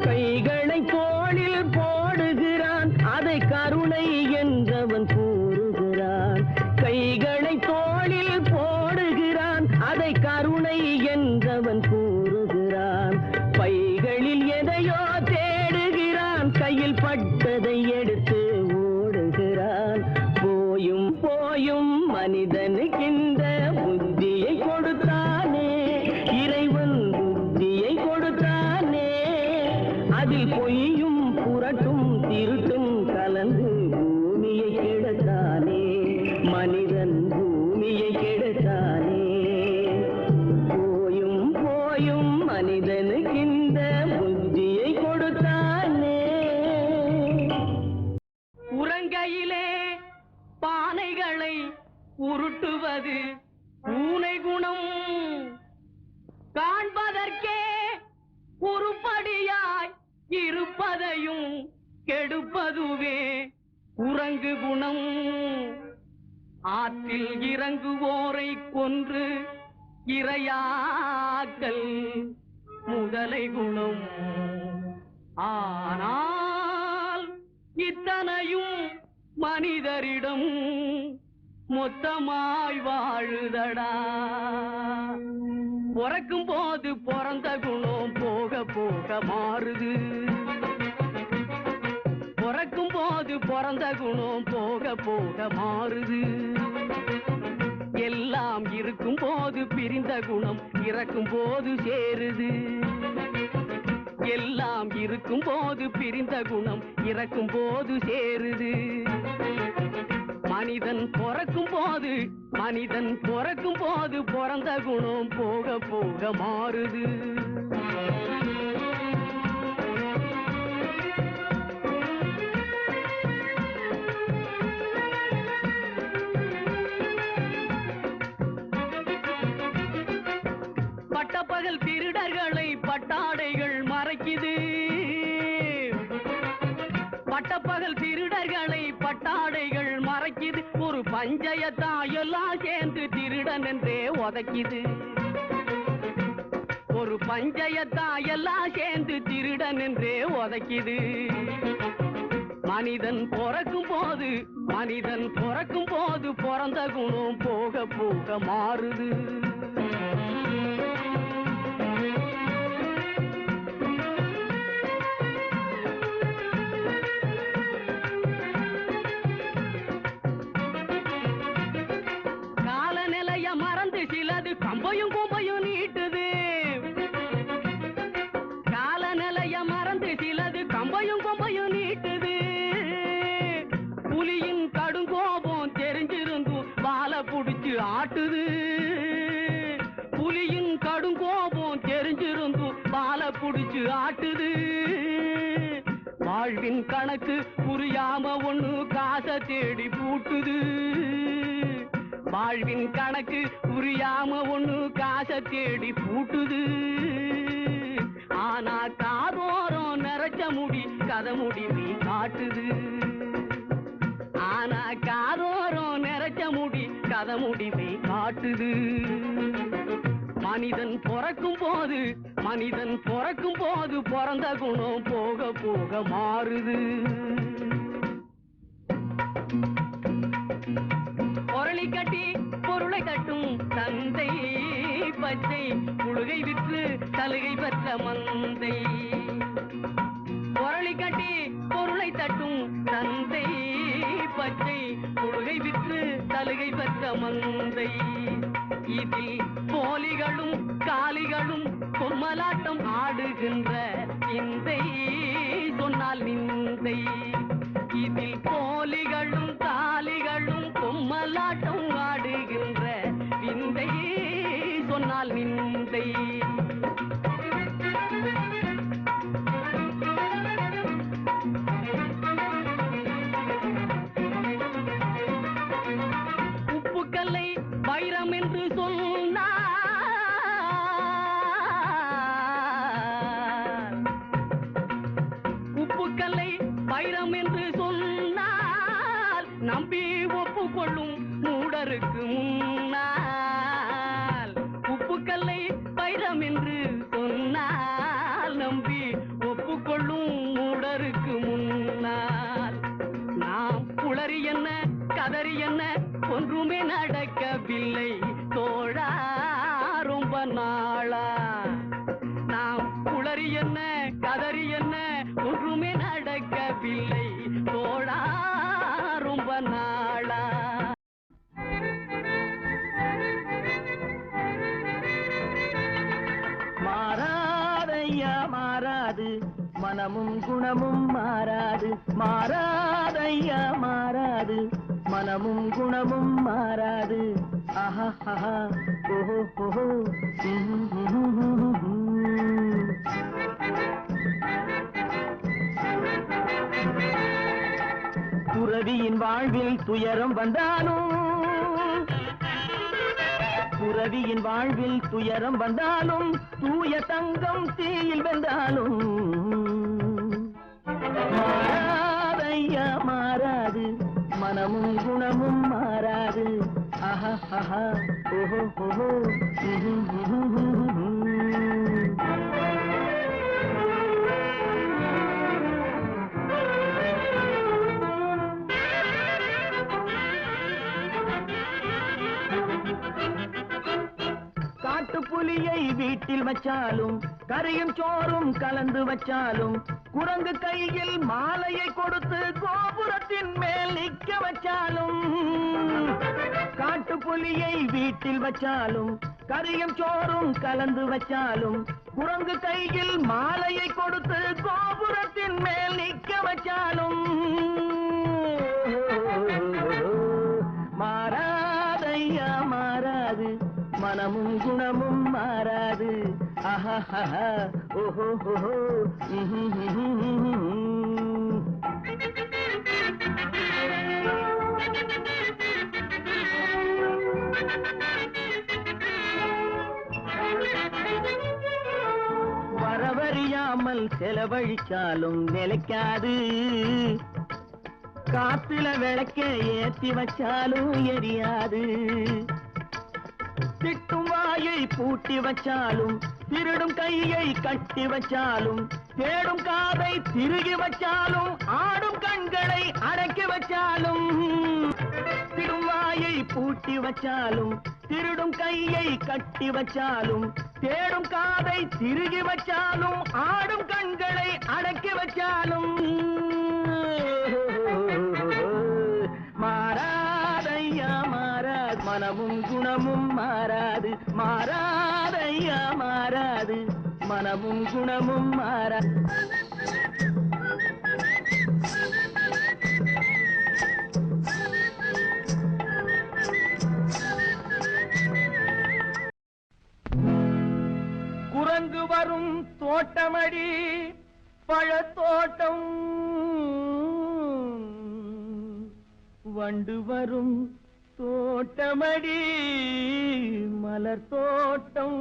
கைகளை தோளில் போடுகிறான். அதை கருணை என்றவன் கூறுகிறான். கைகளை தோளில் போடுகிறான். அதை கருணை என்றவன் கூறுகிறான். பைகளில் எதையோ தேடுகிறான். கையில் பட்டதை எடுத்து ஓடுகிறான். போயும் போயும் மனிதனுக்கு இந்த புத்தியை கொடுத்தானே. இறைவன் புத்தியை கொடுத்தானே. அதில் பொய்யும் புரட்டும் திருட்டும் கலந்து பூமியை கெடுத்தானே. மனிதன் பூமியை கெடுத்தானே. போயும் போயும் மனிதனுக்கு இந்த புத்தியை கொடுத்தானே. கையிலே பானைகளை உருட்டுவது பூனை குணம். காண்பதற்கே உருப்படியாய் இருப்பதையும் கெடுப்பதுவே குரங்கு குணம். ஆற்றில் இறங்குவோரை கொன்று இரையாக்கல் முதலை குணம். ஆனால் இத்தனையும் மனிதரிடம் மொத்தமாய் வாழுதடா. பிறக்கும் போது பிறந்த குணம் போக போக மாறுது. பிறக்கும் போது பிறந்த குணம் போக போக மாறுது. எல்லாம் இருக்கும் போது பிரிந்த குணம் இறக்கும் போது சேருது. எல்லாம் இருக்கும் போது பிரிந்த குணம் இறக்கும் போது சேருது. மனிதன் பிறக்கும் போது பிறந்த குணம் போக போக மாறுது. பட்டப்பகல் திருடர்களை பட்டாடைகள் மறைக்குது. பட்டப்பகல் திருடர்களை பட்டாடைகள் மறைக்குது. ஒரு பஞ்சயத்தா எல்லாம் சேர்ந்து திருடன் என்றே உதைக்குது. ஒரு பஞ்சயத்தா எல்லாம் சேர்ந்து திருடன் என்றே உதைக்குது. மனிதன் பிறக்கும் போது பிறந்த குணம் போக போக மாறுது. காலநிலைய மறந்து சிலது கம்பையும் கும்பையும் நீட்டுது. காலநிலைய மறந்து சிலது கம்பையும் கும்பையும் நீட்டுது. புலியின் கடுங்கோபம் தெரிஞ்சிருந்தும் வாழை புடிச்சு ஆட்டுது. புலியின் கடுங்கோபம் தெரிஞ்சிருந்தும் வாழை புடிச்சு ஆட்டுது. வாழ்வின் கணக்கு புரியாம ஒண்ணு காசை தேடி பூட்டுது. வாழ்வின் கணக்கு புரியாம ஒண்ணு காசை தேடி பூட்டுது. ஆனா காதோரம் நிறைச்ச முடி கதை முடிவி காட்டுது. ஆனா காதோரம் நிறைச்ச முடி கதை முடிவை காட்டுது. மனிதன் பிறக்கும் போது பிறந்த குணம் போக போக மாறுது. பொருளை கட்டி பொருளை தட்டும் தந்தை பச்சை புழுகை விற்று சலுகை பெற்ற மந்தை. பொருளை கட்டி பொருளை தட்டும் தந்தை பச்சை புழுகை விற்று சலுகை பெற்ற மந்தை. இதில் போலிகளும் காலிகளும் பொம்மலாட்டம் ஆடுகின்ற இந்தை சொன்னால் நிந்தை. இதில் போலிகளும் காலிகளும் பொம்மலாட்டம் ஆடுகின்ற விந்தை சொன்னால் நிந்தை. உப்புக்கல்லை வைரம் என்று சொன்னார். உப்புக்கல்லை வைரம் என்று சொன்னால் நம்பி ஒப்புக்கொள்ளும் மூடருக்கு முன்னால். உப்புக்கல்லை வைரம் என்று சொன்னால் நம்பி ஒப்புக்கொள்ளும் மூடருக்கு முன்னால். நாம் புலரி என்ன கதறி என்ன ஒன்றுமே நடக்கவில்லை தோழா ரொம்ப நாளா. நாம் புலரி என்ன கதறி என்ன ஒன்றுமே நடக்கவில்லை தோழா ரொம்ப நாளா. மாறாதையா மாறாது மனமும் குணமும் மாறாது. மாறாதையா மாறாது மனமும் குணமும் மாறாது. ஆஹா ஓஹோ ஓஹோ. துறவியின் வாழ்வில் துயரம் வந்தாலும் துறவியின் வாழ்வில் துயரம் வந்தாலும் தூய தங்கம் தீயில் வென்றாலும் மாறாதையா மாறாது மனமும் குணமும் மாறாது ஆஹா ஆஹா ஓஹோ ஓஹோ புலியை வீட்டில் வச்சாலும் கரையும் சோறும் கலந்து வச்சாலும் குரங்கு கையில் மாலையை கொடுத்து கோபுரத்தின் மேல் நிற்க வச்சாலும் காட்டு புலியை வீட்டில் வச்சாலும் கரையும் சோறும் கலந்து வச்சாலும் குரங்கு கையில் மாலையை கொடுத்து கோபுரத்தின் மேல் நிற்க வச்சாலும் மாறாதையா மாறாது மனமும் குணமும் மாறாது ஆஹா ஓஹோ ஓஹோ வரவறியாமல் செலவழிச்சாலும் நிலைக்காது காத்துல விளக்க ஏத்தி வச்சாலும் எரியாது திட்டும் வாயை பூட்டி வச்சாலும் திருடும் கையை கட்டி வச்சாலும் தேடும் காதை திருகி வச்சாலும் ஆடும் கண்களை அடக்கி வச்சாலும் திடும் வாயை பூட்டி வச்சாலும் திருடும் கையை கட்டி வச்சாலும் தேடும் காதை திருகி வச்சாலும் ஆடும் கண்களை அடக்கி வச்சாலும் மாறாதையா மாறாது மனமும் குணமும் மாறாது மாறாதையா மாறாது மனமும் குணமும் மாறாது குரங்கு வரும் தோட்டமடி பழத்தோட்டம் வண்டு வரும் தோட்டமடி மலர் தோட்டம்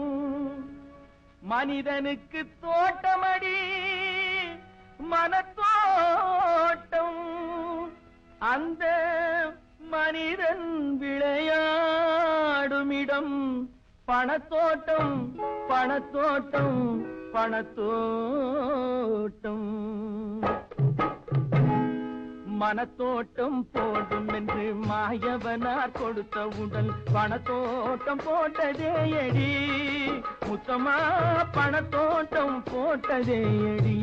மனிதனுக்கு தோட்டமடி மனத்தோட்டம் அந்த மனிதன் விளையாடுமிடம் பணத்தோட்டம் பணத்தோட்டம் பணத்தோட்டம் மனத்தோட்டம் போடும் என்று மாயவனார் கொடுத்த உடல் பணத்தோட்டம் போட்டதேயடி முத்தமா பணத்தோட்டம் போட்டதேயடி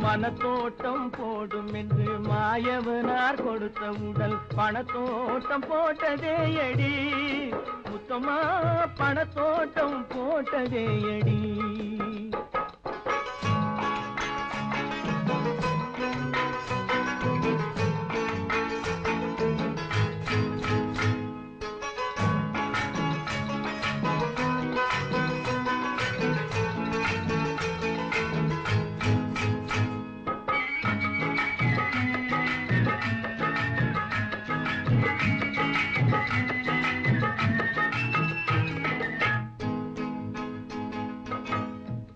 மனத்தோட்டம் போடும் என்று மாயவனார் கொடுத்த உடல் பணத்தோட்டம் போட்டதேயடி முத்தமா பணத்தோட்டம் போட்டதேயடி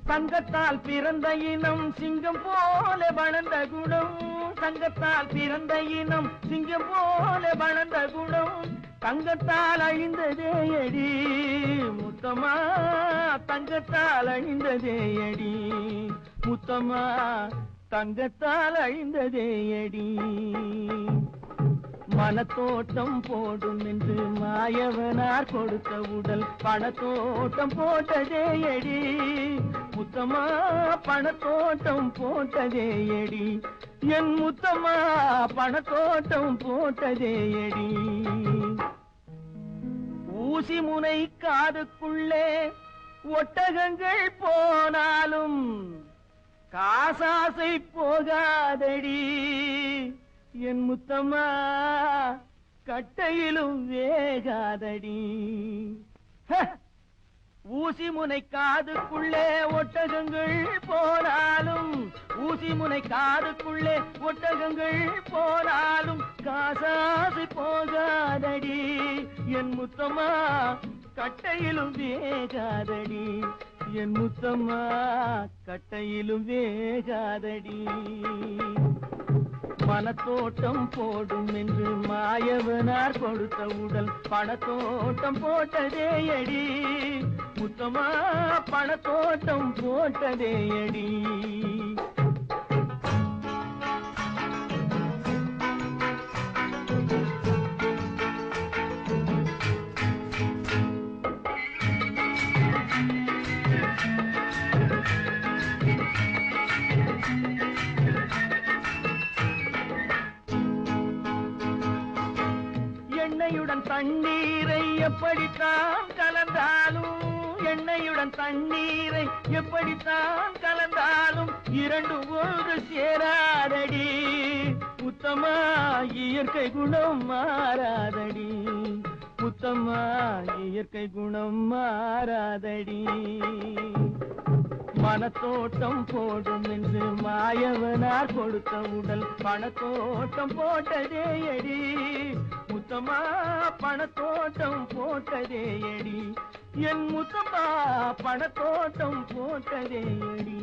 சங்கத்தால் பிறந்த இனம் சிங்கம் போல வளர்ந்த குணம் சங்கத்தால் பிறந்த இனம் சிங்கம் போல வளர்ந்த குணம் தங்கத்தால் அழிந்ததேயடி முத்தமா தங்கத்தால் அழிந்ததேயடி முத்தமா தங்கத்தால் அழிந்ததேயடி மனத்தோட்டம் போடும் என்று மாயவனார் கொடுத்த உடல் பணத்தோட்டம் போட்டதேயடி முத்தமா பணத்தோட்டம் போட்டதேயடி என் முத்தமா பணத்தோட்டம் போட்டதேயடி ஊசி முனை காதுக்குள்ளே ஒட்டகங்கள் போனாலும் காசாசை போகாதடி என் முத்தமா கட்டையிலும் வேகாதடி ஊசி முனை காதுக்குள்ளே ஒட்டகங்கள் போனாலும் ஊசி முனை காதுக்குள்ளே ஒட்டகங்கள் போனாலும் காசாசு போகாதடி என் முத்தம்மா கட்டையிலும் வேகாதடி என் முத்தம்மா கட்டையிலும் வேகாதடி மனத்தோட்டம் போடும் என்று மாயவனார் கொடுத்த உடல் பணத்தோட்டம் போட்டதேயடி முத்தமா பணத்தோட்டம் போட்டதேயடி எண்ணெயுடன் தண்ணீரை எப்படித்தான் கலந்தாலும் எண்ணெயுடன் தண்ணீரை எப்படித்தான் கலந்தாலும் இரண்டு ஒன்று சேராதடி முத்தம்மா இயற்கை குணம் மாறாதடி முத்தம்மா இயற்கை குணம் மாறாதடி மனத்தோட்டம் போடும் என்று மாயவனார் கொடுத்த உடல் பணத்தோட்டம் போட்டதேயடி முத்தம்மா பணத்தோட்டம் போட்டதேயடி என் முத்தம்மா பணத்தோட்டம் போட்டதேயடி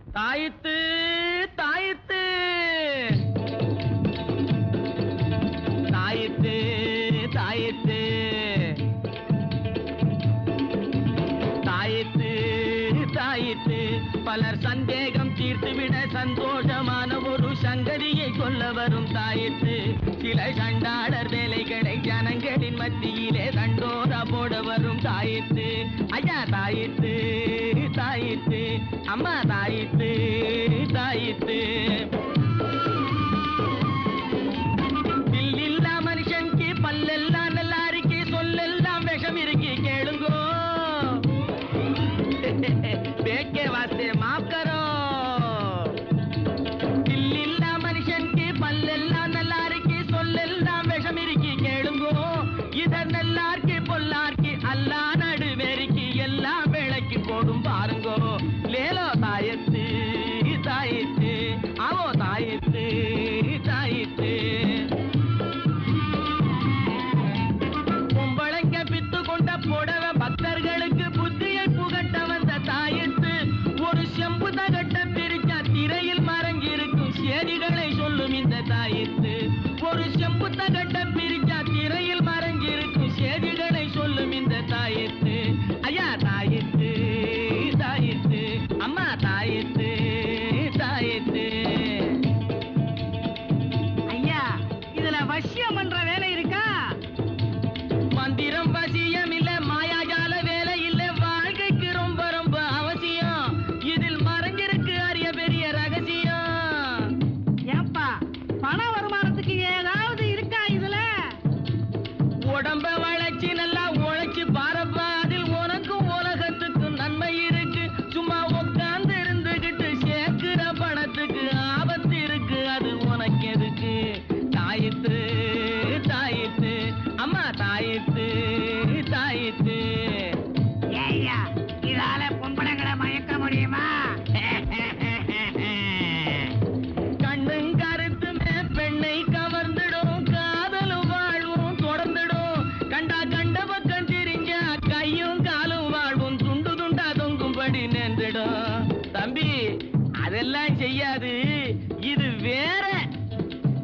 தாயித்து தாயித்து தாயித்து தாயித்து தாயித்து தாயித்து பலர் சந்தேகம் தீர்த்துவிட சந்தோஷமான ஒரு சங்கதியை சொல்ல வரும் தாயித்து சில சண்டாளர் வேலைகளை ஜனங்களின் மத்தியிலே தண்டோரா போட வரும் தாயித்து ஐயா தாயித்து தாயித்து அம்மா தாயித்து தாயித்து பில்லில்லா மனுஷனுக்கு பல்லெல்லாம் நல்லா இருக்கு சொல்லெல்லாம் விஷம் இருக்கு கேளுங்கோ பேக்கே வாஸ்தே மாப் கரோ பில்லில்லா மனுஷனுக்கு பல்லெல்லாம் நல்லா இருக்கு சொல்லெல்லாம் விஷம் இருக்கு கேளுங்கோ இதர் நல்லார்க்கு பொல்லார்க்கு அல்லா நடுவேறிக்கு எல்லாம் விளக்கி போடும் பாருங்கோ லேலோ தாயத்து தாயித்து அவோ தாயித்து தாயித்து பொம்பளைங்க பித்து கொண்ட புடவ பக்தர்களுக்கு புத்தியை புகட்ட வந்த தாயித்து ஒரு செம்பு தகட்ட பிரிச்சா திரையில் மறைஞ்சிருக்கும் செய்திகளை சொல்லும் இந்த தாயித்து ஒரு செம்பு தகட்ட பிரிச்சா திரையில் மறைஞ்சிருக்கும் செய்திகளை சொல்லும் இந்த தாயித்து ஐயா தாயித்து தாயித்து அம்மா தாயித்து தாயித்து ஐயா இதுல வசியம் பண்ற வேலை இருக்கா மந்திரம் வசியம் இல்ல மாயாஜால வேலை இல்ல வாழ்க்கைக்கு ரொம்ப ரொம்ப அவசியம் இதில் மறைஞ்சிருக்கு அரிய பெரிய ரகசியம் ஏப்பா பண வருமானத்துக்கு ஏதாவது இருக்கா இதுல உடம்ப வளைச்சு நல்லா உழைச்சு பாரப்பா அதில் உனக்கும் உலகத்துக்கும் நன்மை இருக்கு சும்மா உட்கார்ந்து இருந்துகிட்டு சேர்க்கிற பணத்துக்கு ஆபத்து இருக்கு அது உனக்கு எதுக்கு தாயித்து தாயித்து அம்மா தாயித்து தாயித்து ஏய்யா இதால பொம்பளைங்களை மயக்க முடியுமா கண்ணும் கருத்துமே பெண்ணை கவர்ந்துடும் காதலும் வாழ்வும் தொடர்ந்துடும் கண்டா கண்ட பக்கம் திரிஞ்ச கையும் காலும் வாழ்வும் துண்டு துண்டா தொங்கும்படி நின்றுடும் தம்பி அதெல்லாம் செய்யாது இது வேற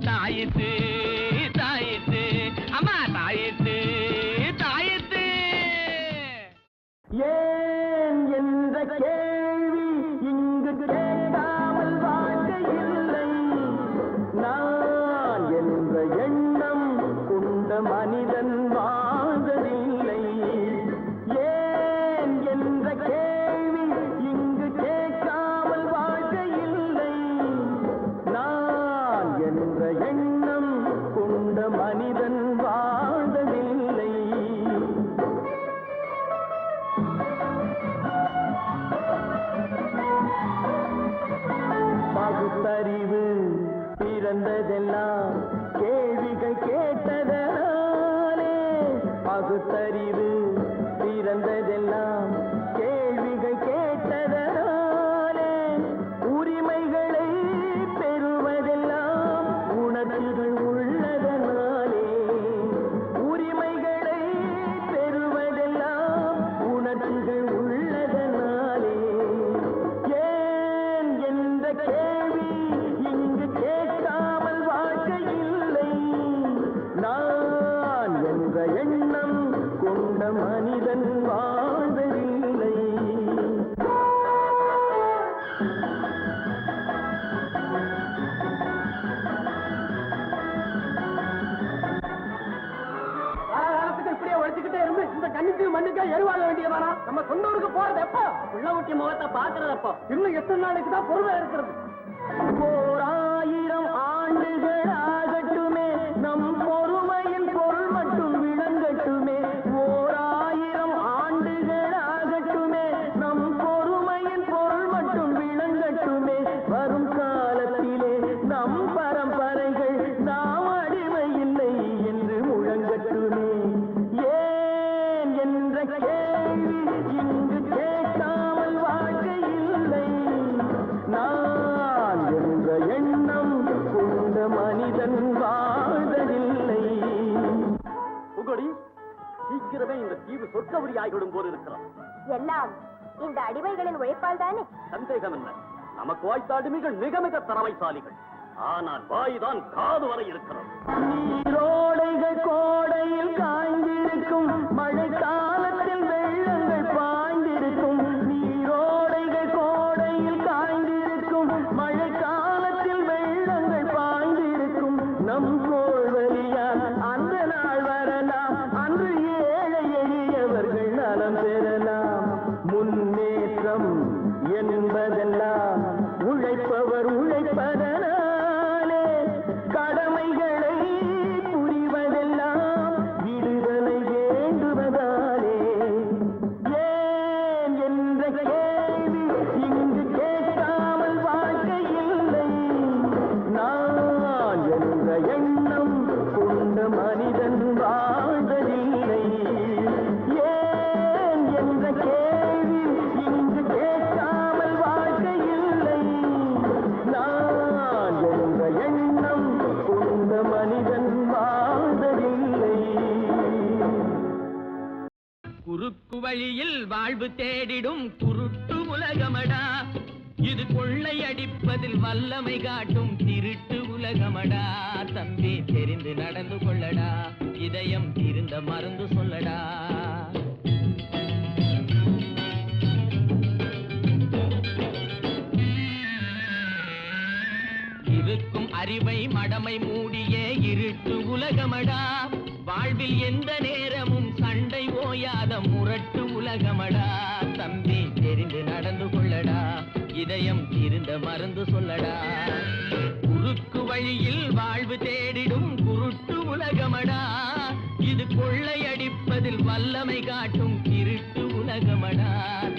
தாயித்து தாயித்து அம்மா தாயித்து தாயித்து ஏன் என்ற கேள்வி இங்கு கேட்காமல் வாழ்க்கை இல்லை நான் என்ற எண்ணம் கொண்ட மனிதன் வாழ்ந்ததில்லை ஏன் என்ற கேள்வி இங்கு கேட்காமல் வாழ்க்கை இல்லை நான் என்ற எண்ணம் கொண்ட மனிதன் வாழ்ந்ததில்லை பிறந்ததெல்லாம் கேள்விகள் கேட்டதனாலே பகுத்தறிவு பிறந்ததெல்லாம் கேள்விகள் கேட்டதனாலே உரிமைகளை பெறுவதெல்லாம் உணர்வுகள் உள்ளதனாலே உரிமைகளை பெறுவதெல்லாம் உணர்வுகள் உள்ளதனாலே ஏன் என்ற கேள்வி இங்கு கேட்காமல் வாழ்க்கை இல்லை நான் என்ற எண்ணம் கொண்ட மனிதன் வாழ்வதில்லை இப்படியே உழைச்சுக்கிட்டே இருந்து இந்த கண்ணுக்கு மண்ணுக்கா எருவாக வேண்டியதானா? நம்ம சொந்த ஊருக்கு போறது எப்போ? உள்ள ஊட்டி முகத்தை பாக்குறதப்போ? இன்னும் எத்தனை நாளைக்கு தான் பொறுமை இருக்கிறது? 1000 ஆண்டுகள் ஆகட்டுமே நம் பொறுமையின் பொருள் மட்டும் விளங்கட்டுமே 1000 ஆண்டுகள் ஆகட்டுமே நம் பொறுமையின் பொருள் மட்டும் விளங்கட்டுமே வரும் காலத்திலே நம் பரம்பரைகள் நாம் அடிமை இல்லை என்று முழங்கட்டுமே ஏன் என்ற கேள்வி இங்கு கேட்காமல் வாழ்க்கை இல்லை நான் என்ற எண்ணம் கொண்ட மனிதன் வாழ்வதில்லை புகழி சீக்கிரமே இந்த தீவு சொர்க்கவரி ஆகிவிடும் போது இருக்கிறோம். எல்லாம் இந்த அடிமைகளின் உழைப்பால் தானே? சந்தேகம் என்ன, நமக்கு வாய்த்த அடிமைகள் மிக மிக திறமைசாலிகள். ஆனால் வாய்தான் காது வரை இருக்கிறது. நீரோடைகள் கோடையில் காய்ந்திருக்கும் மழை காலத்தில் வெள்ளங்கள் பாய்ந்திருக்கும் நீரோடைகள் கோடையில் காய்ந்திருக்கும் மழை காலத்தில் வெள்ளங்கள் பாய்ந்திருக்கும் நம் கோள்வழியால் அந்த நாள் வரலாம் அன்று ஏழை எளியவர்கள் நலம் பெறலாம் முன்னேற்றம் என்பதெல்லாம் உழைப்பவர் உழைப்பதனாலே கடமைகளை புரிவதெல்லாம் விடுதலை வேண்டுவதாலே ஏன் என்ற கேள்வி இங்கு கேட்காமல் வாழ்க்கை இல்லை நான் என்ற எண்ணம் கொண்ட மனிதன் வாழ்வதில்லை ஏன் என்ற கேள்வி இங்கு கேட்காமல் வாழ்க்கை இல்லை நான் என்ற எண்ணம் கொண்ட மனிதன் வாழ்வதில்லை குறுக்கு வழியில் வாழ்வு தேடிடும் குருட்டு உலகமடா இது கொள்ளை அடிப்பதில் வல்லமை காட்டும் திருட்டு உலகமடா தம்பி தெரிந்து நடந்து கொள்ளடா இதயம் இருந்த மருந்து சொல்லடா இருக்கும் அறிவை மடமை மூடிய இருட்டு உலகமடா வாழ்வில் எந்த நேரமும் சண்டை ஓயாத முரட்டு உலகமடா தம்பி தெரிந்து நடந்து கொள்ளடா இதயம் இருந்த மருந்து சொல்லடா குறுக்கு வழியில் வாழ்வு தேடிடும் குருட்டு உலகமடா இது கொள்ளை அடிப்பதில் வல்லமை காட்டும் திருட்டு உலகமடா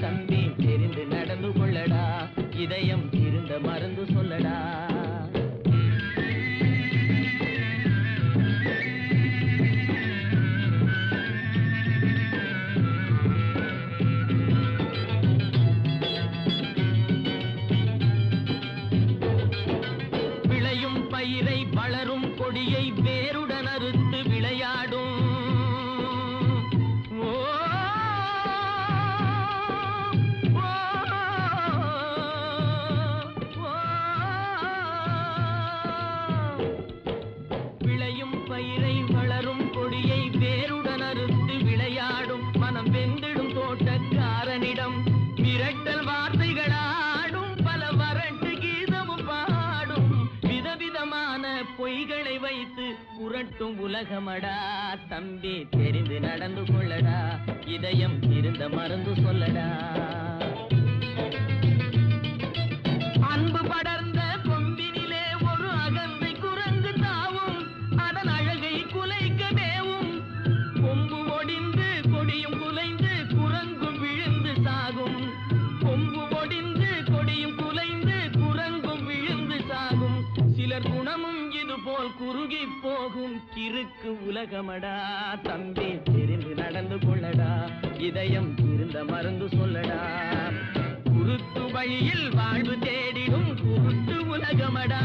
தம்பி தெரிந்து நடந்து கொள்ளடா இதயம் இருந்த மருந்து சொல்லடா பயிரை வளரும் கொடியை வேருடன் அறுத்து விளையாடும் விளையும் பயிரை வளரும் கொடியை வேருடன் அறுத்து விளையாடும் மனம் வெந்திடும் தோட்டக்காரனிடம் மிரட்டல் வார்த்தைகளாடும் பல வரட்டு கீதமும் பாடும் விதவிதமான பொய்களை வைத்து புரட்டும் உலகமடா தம்பி தெரிந்து நடந்து கொள்ளடா இதயம் இருந்த மருந்து சொல்லடா அன்பு படர்ந்த கொம்பினிலே ஒரு அகந்தை குரங்கு தாவும் அதன் அழகை குலைக்க மேவும் கொம்பு ஒடிந்து கொடியும் குலைந்து குரங்கும் விழுந்து சாகும் கொம்பு ஒடிந்து கொடியும் குலைந்து குரங்கும் விழுந்து சாகும் சிலர் குணமும் இது போல் குறுகி போகும் கிறுக்கு உலகமடா. தம்பி தெரிந்து நடந்து கொள்ளடா, இதயம் இருந்த மருந்து சொல்லடா. குருட்டு வழியில் வாழ்வு தேடிடும் குருட்டு உலகமடா.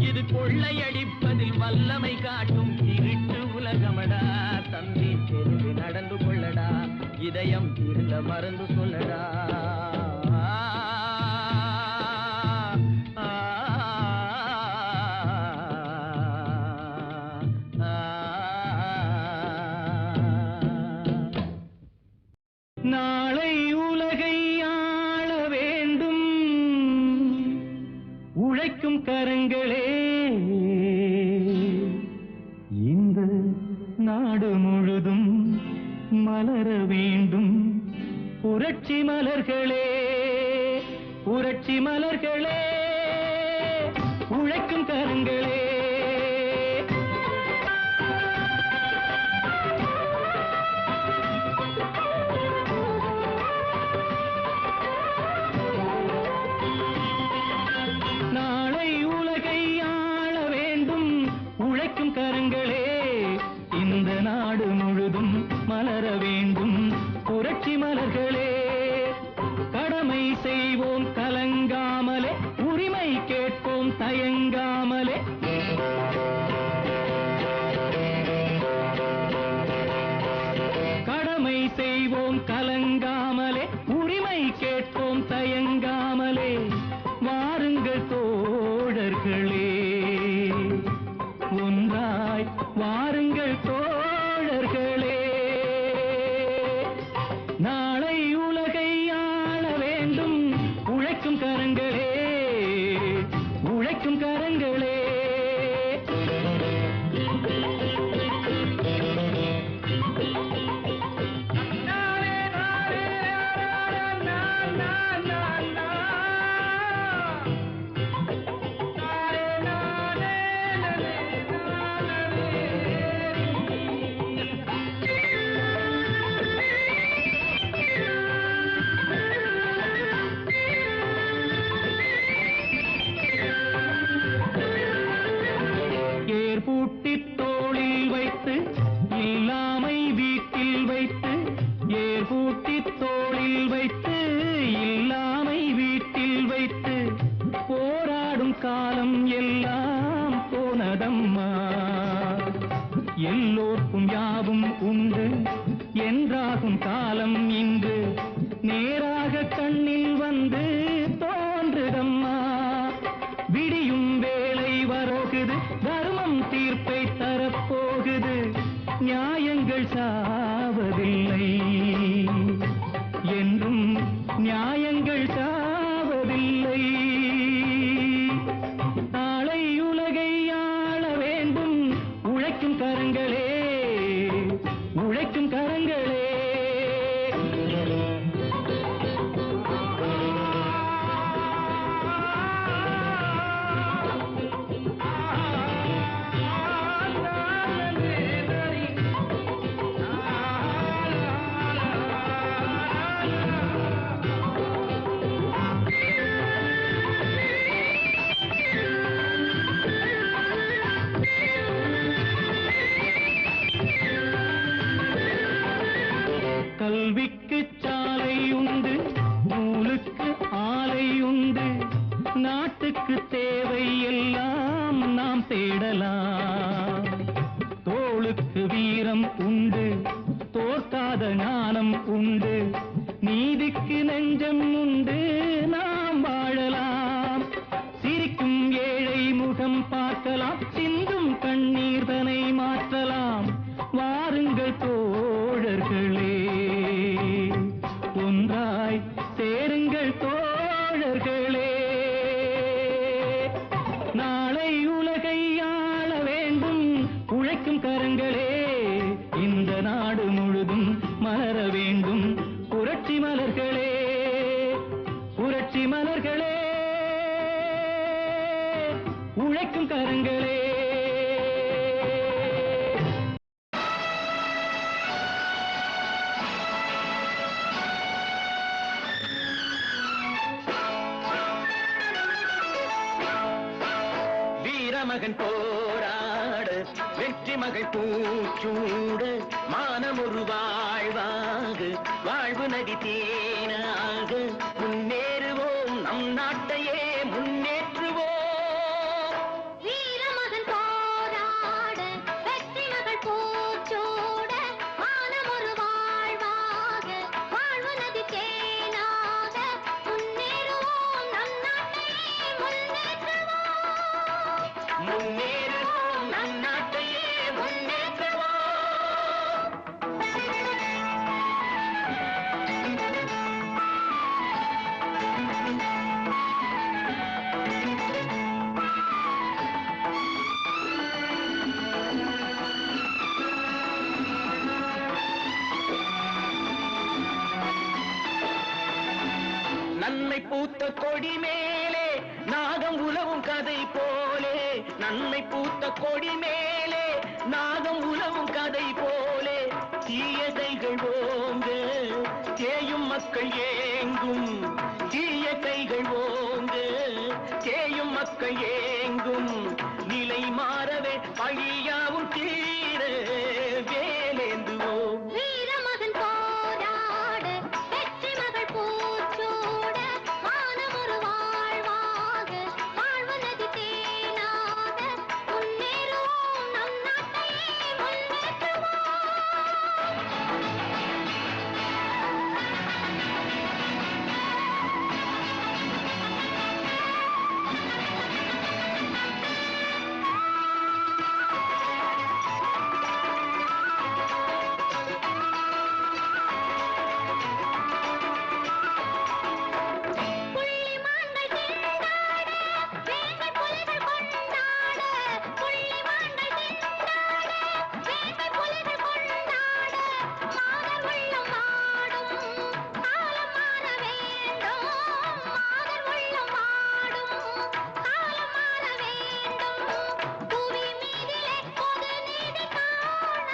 இது கொள்ளையடிப்பதில் வல்லமை காட்டும் இருட்டு உலகமடா. தம்பி தெரிந்து நடந்து கொள்ளடா, இதயம் இருந்த மருந்து சொல்லடா. நாளை உலகை ஆள வேண்டும் உழைக்கும் கரங்களே. இந்த நாடு முழுதும் மலர வேண்டும் புரட்சி மலர்களே. புரட்சி மலர்களே, உழைக்கும் கரங்களே. நாளை உலகை ஆள வேண்டும் உழைக்கும் கரங்களே. இந்த நாடு முழுதும் மலர வேண்டும் புரட்சி மலர்களே. கடமை செய்வோம் கலங்காமலே, உரிமை கேட்போம் தயங்காமலே. கடமை செய்வோம் கலங்காமலே, உரிமை கேட்போம் தயங்காமலே. வாருங்கள் தோழர்களே, ஒன்றாய் வாருங்கள் தோழர்களே. நாளை உலகை ஆள வேண்டும் உழைக்கும் கரங்களே. உழைக்கும் கரங்களே. ஏர்பூட்டி தோளில் வைத்து இல்லாமை வீட்டில் வைத்து, ஏர்பூட்டி தோளில் வைத்து இல்லாமை வீட்டில் வைத்து, போராடும் காலம் எல்லாம் போனதம்மா. எல்லோர்க்கும் யாவும் உண்டு என்றாகும் காலம் இன்று நேராக கண்ணில் வந்து தோன்றுதம்மா. விடியும் வேளை வருகுது, தர்மம் தீர்ப்பை தரப்போகுது. நியாயங்கள் சாவதில்லை என்றும், நியாயங்கள் சாவதில்லை. நாளை உலகை ஆள வேண்டும் உழைக்கும் கரங்களே. உழைக்கும் கரங்களே. கல்விக்கு சாலை உண்டு, நூலுக்கு ஆலை உண்டு. நாட்டுக்கு தேவை எல்லாம் நாம் தேடலாம். தோளுக்கு வீரம் உண்டு, தோற்காத ஞானம் உண்டு. நீதிக்கு நெஞ்சம் உண்டு, நாம் வாழலாம். சிரிக்கும் ஏழை முகம் பார்க்கலாம், சிந்தும் கண்ணீர் தனை மாற்றலாம். வாருங்கள் தோழர்களே, ஒன்றாய் சேருங்கள் தோழர்களே. நாளை உலகை ஆள வேண்டும் உழைக்கும் கரங்களே. இந்த நாடு முழுதும் மலர வேண்டும் புரட்சி மலர்களே. புரட்சி மலர்களே, உழைக்கும் கரங்களே. வீரமகன் போல் போராட வெற்றி மகள் பூச்சூட மானம் ஒரு வாழ்வாக வாழ்வு நதி தேனாக முன்னேறுவோம் நம் நாட்டையே முன்னேற்றுவோம் வீரமகன் போராட வெற்றி மகள் பூச்சூட மானம் ஒரு வாழ்வாக வாழ்வு நதி தேனாக முன்னேறுவோம் நம் நாட்டையே முன்னேற்றுவோம் முன்னேறுவோம் நம் நாட்டையே முன்னேற்றுவோம் நன்மை பூத்த கொடி மேலே நாகம் உலவும் கதை போலே நன்மை பூத்த கொடி மேலே நாகம் உலவும் கதை போலே தீயதைகள் ஓங்க தேயும் மக்கள் ஏங்கும் தீய கைகள் ஓங்க தேயும் மக்கள் ஏங்கும் நிலை மாறவே பழியாவும் தீர வேலேந்துவோம் வீரமகன் போராட வெற்றி மகள் பூச்சூட மானம் ஒரு வாழ்வாக வாழ்வு நதி தேனாக முன்னேறுவோம் நம் நாட்டையே முன்னேற்றுவோம் புள்ளிமான்கள் திண்டாட வேங்கை புலிகள் கொண்டாட புள்ளிமான்கள் திண்டாட வேங்கை புலிகள் கொண்டாட மாதர் உள்ளம் வாடும் காலம் மாற வேண்டும் மாதர் உள்ளம் வாடும் காலம் மாற வேண்டும் புவி மீதிலே பொது நீதி காண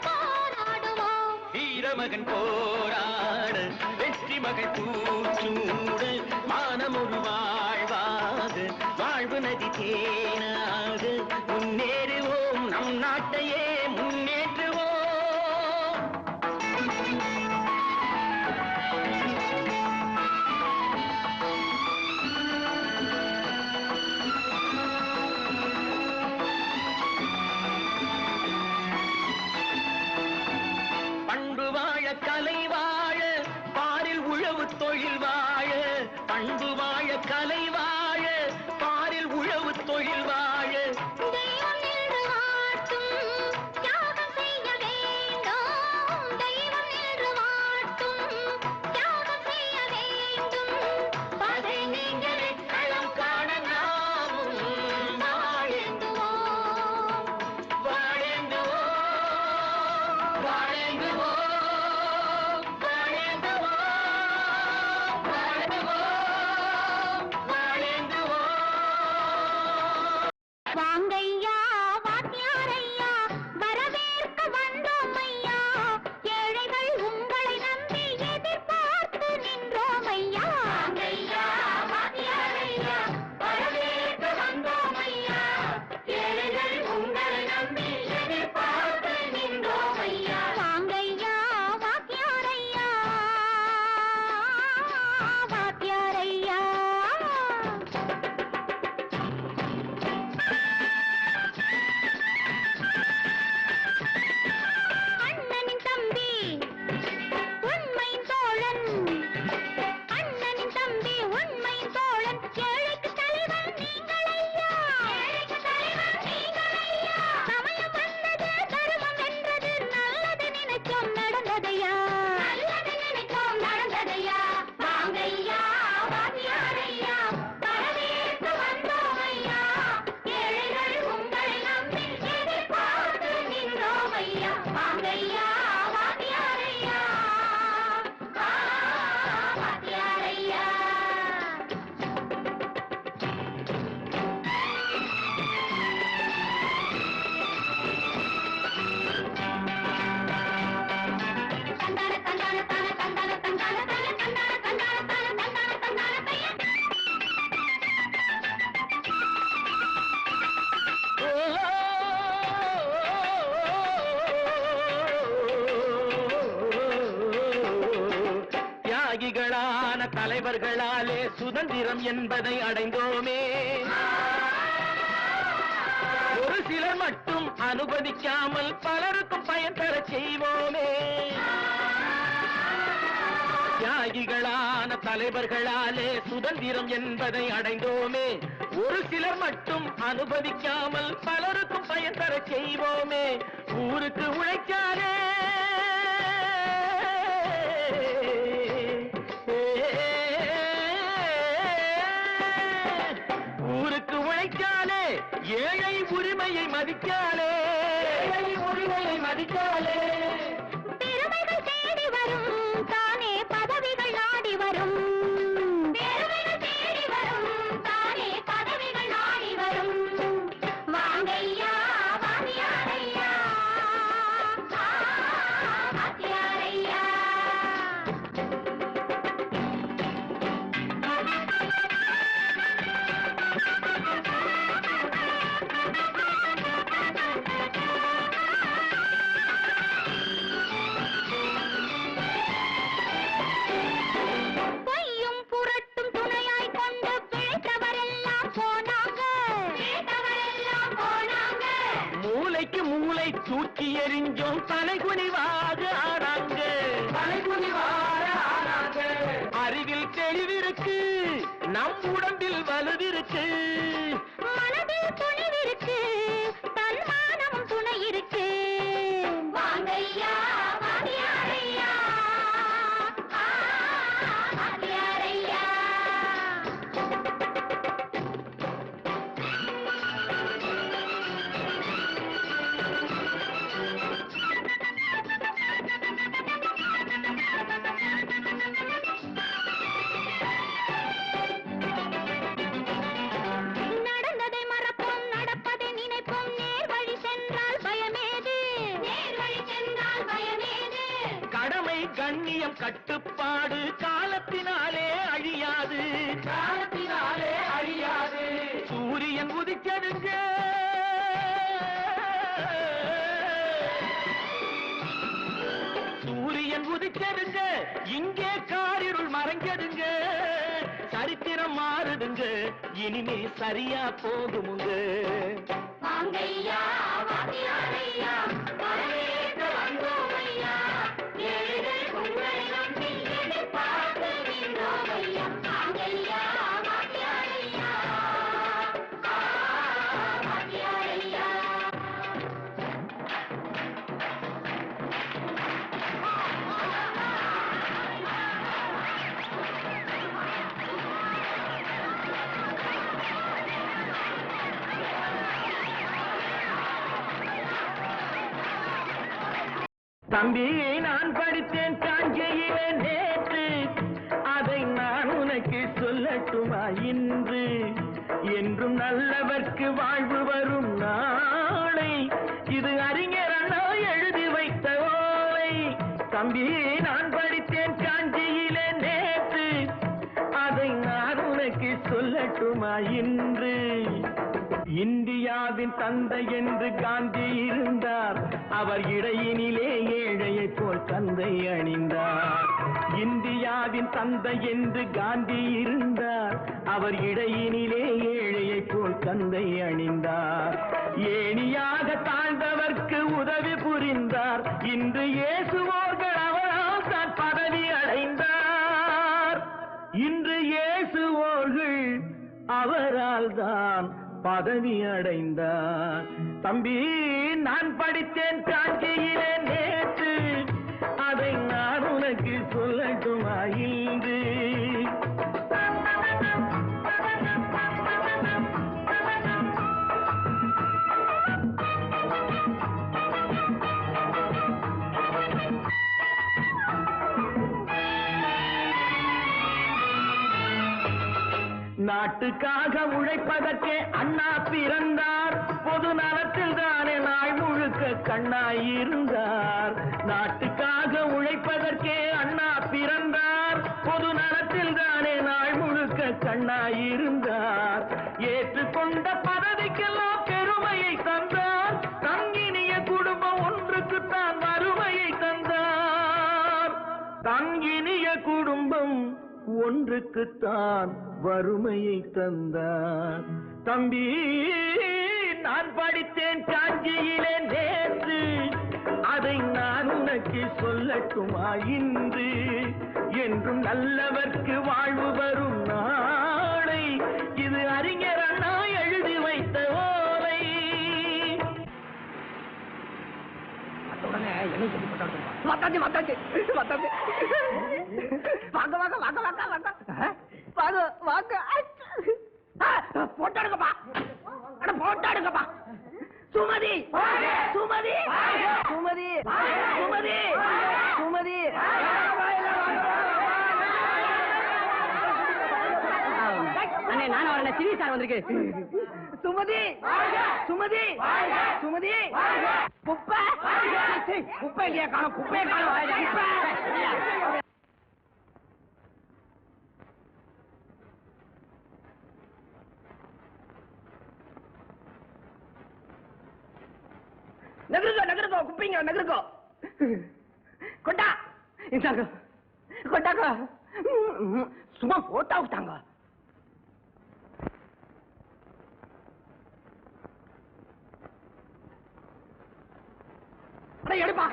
போராடுவோம் வீரமகன் போராட வெற்றி மகள் பூச்சூட மானம் ஒரு வாழ்வாக வாழ்வு நதி தேனாக முன்னேறுவோம் நம் நாட்டையே முன்னேற்றுவோம் பண்பு வாழ கலை வாழ பாரில் உழவு தொழில் வாழ பண்பு வாழ கலை வாழ பாரில் உழவு தொழில் வாழ தெய்வம் நின்று வாட்டும் தியாகம் செய்ய வேண்டும் தெய்வம் நின்று வாட்டும் தியாகம் செய்ய வேண்டும் பகை நீங்களே களம் காண நாமும் வாழ்ந்துவோம் வாழ்ந்துவோம் வாழ்ந்துவோம் வாழ்ந்துவோம் வாழ்ந்துவோம் தலைவர்களாலே சுதந்திரம் என்பதை அடைந்தோமே. ஒரு சிலர் மட்டும் அனுமதிக்காமல் பலருக்கும் பயன் தர செய்வோமே. தியாகிகளான தலைவர்களாலே சுதந்திரம் என்பதை அடைந்தோமே. ஒரு சிலர் மட்டும் அனுமதிக்காமல் பலருக்கும் பயன் தர செய்வோமே. ஊருக்கு உழைச்சாலே ஊருக்கு உழைச்சாலே ஏழை உரிமையை மதிக்காலே பெருமைகள் தேடி வரும் தானே பதவிகள் நாடி வரும். பெருமைகள் தேடி வரும் தானே பதவிகள் நாடி வரும். வாங்கையா வாத்தியாரையா, வாத்தியாரையா. பொய்யும் புரட்டும் துணையாய் கொண்டு பிழைத்தவரெல்லாம் போனாங்க. மூளைக்கு மூளை தூக்கி எறிஞ்சோம் தலைகுனிவாக ஆனாங்க. அறிவில் தெளிவிருக்கு, நம் உடம்பில் வலுவிருக்கு. மனதில் துணிவிருக்கு, தன்மானமும் துணை இருக்கு. வாங்கையா வாத்தியாரையா, வாத்தியாரையா. நடந்ததை மறப்போம், நடப்பதை நினைப்போம். நேர் வழி சென்றால் பயமேது, நேர் வழி சென்றால் பயமேது. கடமை கண்ணியம் கட்டுப்பாடு காலத்தினாலே அழியாது. சூரியன் உதிச்சதுங்க, சூரியன் உதிச்சதுங்க, இங்கே காரிருள் மறைஞ்சதுங்க. சரித்திரம் மாறுதுங்க, இனிமே சரியா போகுமுங்க. வாங்கையா வாத்தியாரையா, வரவேற்க வந்தோமையா. ஏழைகள் உங்களை நம்பி எதிர்பார்த்து நின்றோமையா. வாங்கையா வாத்தியாரையா, வாத்தியாரையா. தம்பி, நான் படித்தேன் காஞ்சியிலே நேற்று, அதை நான் உனக்கு சொல்லட்டுமா இன்று? என்றும் நல்லவர்க்கு வாழ்வு வரும் நாளை, இது அறிஞர் அண்ணா எழுதி வைத்த ஓலை. தம்பி, நான் படித்தேன் காஞ்சியிலே நேற்று, அதை நான் உனக்கு சொல்லட்டுமா இன்று? இந்தியாவின் தந்தை என்று காந்தி இருந்தார், அவர் இடையினிலே ஏழையை போல் தந்தை அணிந்தார். இந்தியாவின் தந்தை என்று காந்தி இருந்தார், அவர் இடையினிலே ஏழையை போல் தந்தை அணிந்தார். ஏணியாக தாழ்ந்தவர்க்கு உதவி புரிந்தார், இன்று இயேசுவோர்கள் அவரால் தான் பதவி அடைந்தார். இன்று இயேசுவோர்கள் அவரால் தான் பதவி அடைந்தார். தம்பி, நான் படித்தேன் காஞ்சியிலே நேற்று, அதை நான் உனக்கு சொல்லட்டுமா இன்று? நாட்டுக்காக உழைப்பதற்கே அண்ணா பிறந்தார், பொது நலத்தில் தானே நாள் முழுக்க கண்ணாயிருந்தார். நாட்டுக்காக உழைப்பதற்கே அண்ணா பிறந்தார், பொது நலத்தில் தானே நாள் முழுக்க கண்ணாயிருந்தார். ஏற்றுக்கொண்ட பதவிக்கெல்லாம் பெருமையை தந்தார், தங்கினிய குடும்பம் ஒன்றுக்குத்தான் வறுமையை தந்தார். தங்கினிய குடும்பம் ஒன்றுக்குத்தான் வறுமையை தந்தார். தம்பி, நான் படித்தேன் காஞ்சியிலே நேற்று, அதை நான் உனக்கு சொல்லட்டுமா இன்று? என்றும் நல்லவர்க்கு வாழ்வு வரும் நாளை, இது அறிஞர் அண்ணா எழுதி வைத்த ஓலை. மத்தாச்சு மத்தாச்சு மத்தாச்சு. வாங்க வாங்க வாங்க வாங்க வாங்க வாங்க வாங்க. போட்டோ எடுக்கப்பா, போட்டோ எடுக்கப்பா. சுமதி சுமதி சுமதி சுமதி சுமதி. அண்ணே, நானும் வரேன். சிவி சார் வந்திருக்கு. சுமதி சுமதி சுமதி. குப்பை குப்பை இல்லையா? காணும் குப்பையை காணும். நகருக்கோ நகருக்கோ குப்பைங்க நகருக்கோ. கொண்டா இந்தாங்க கொண்டாங்க. சும்மா போட்டா விட்டாங்க. அட எடுப்பா.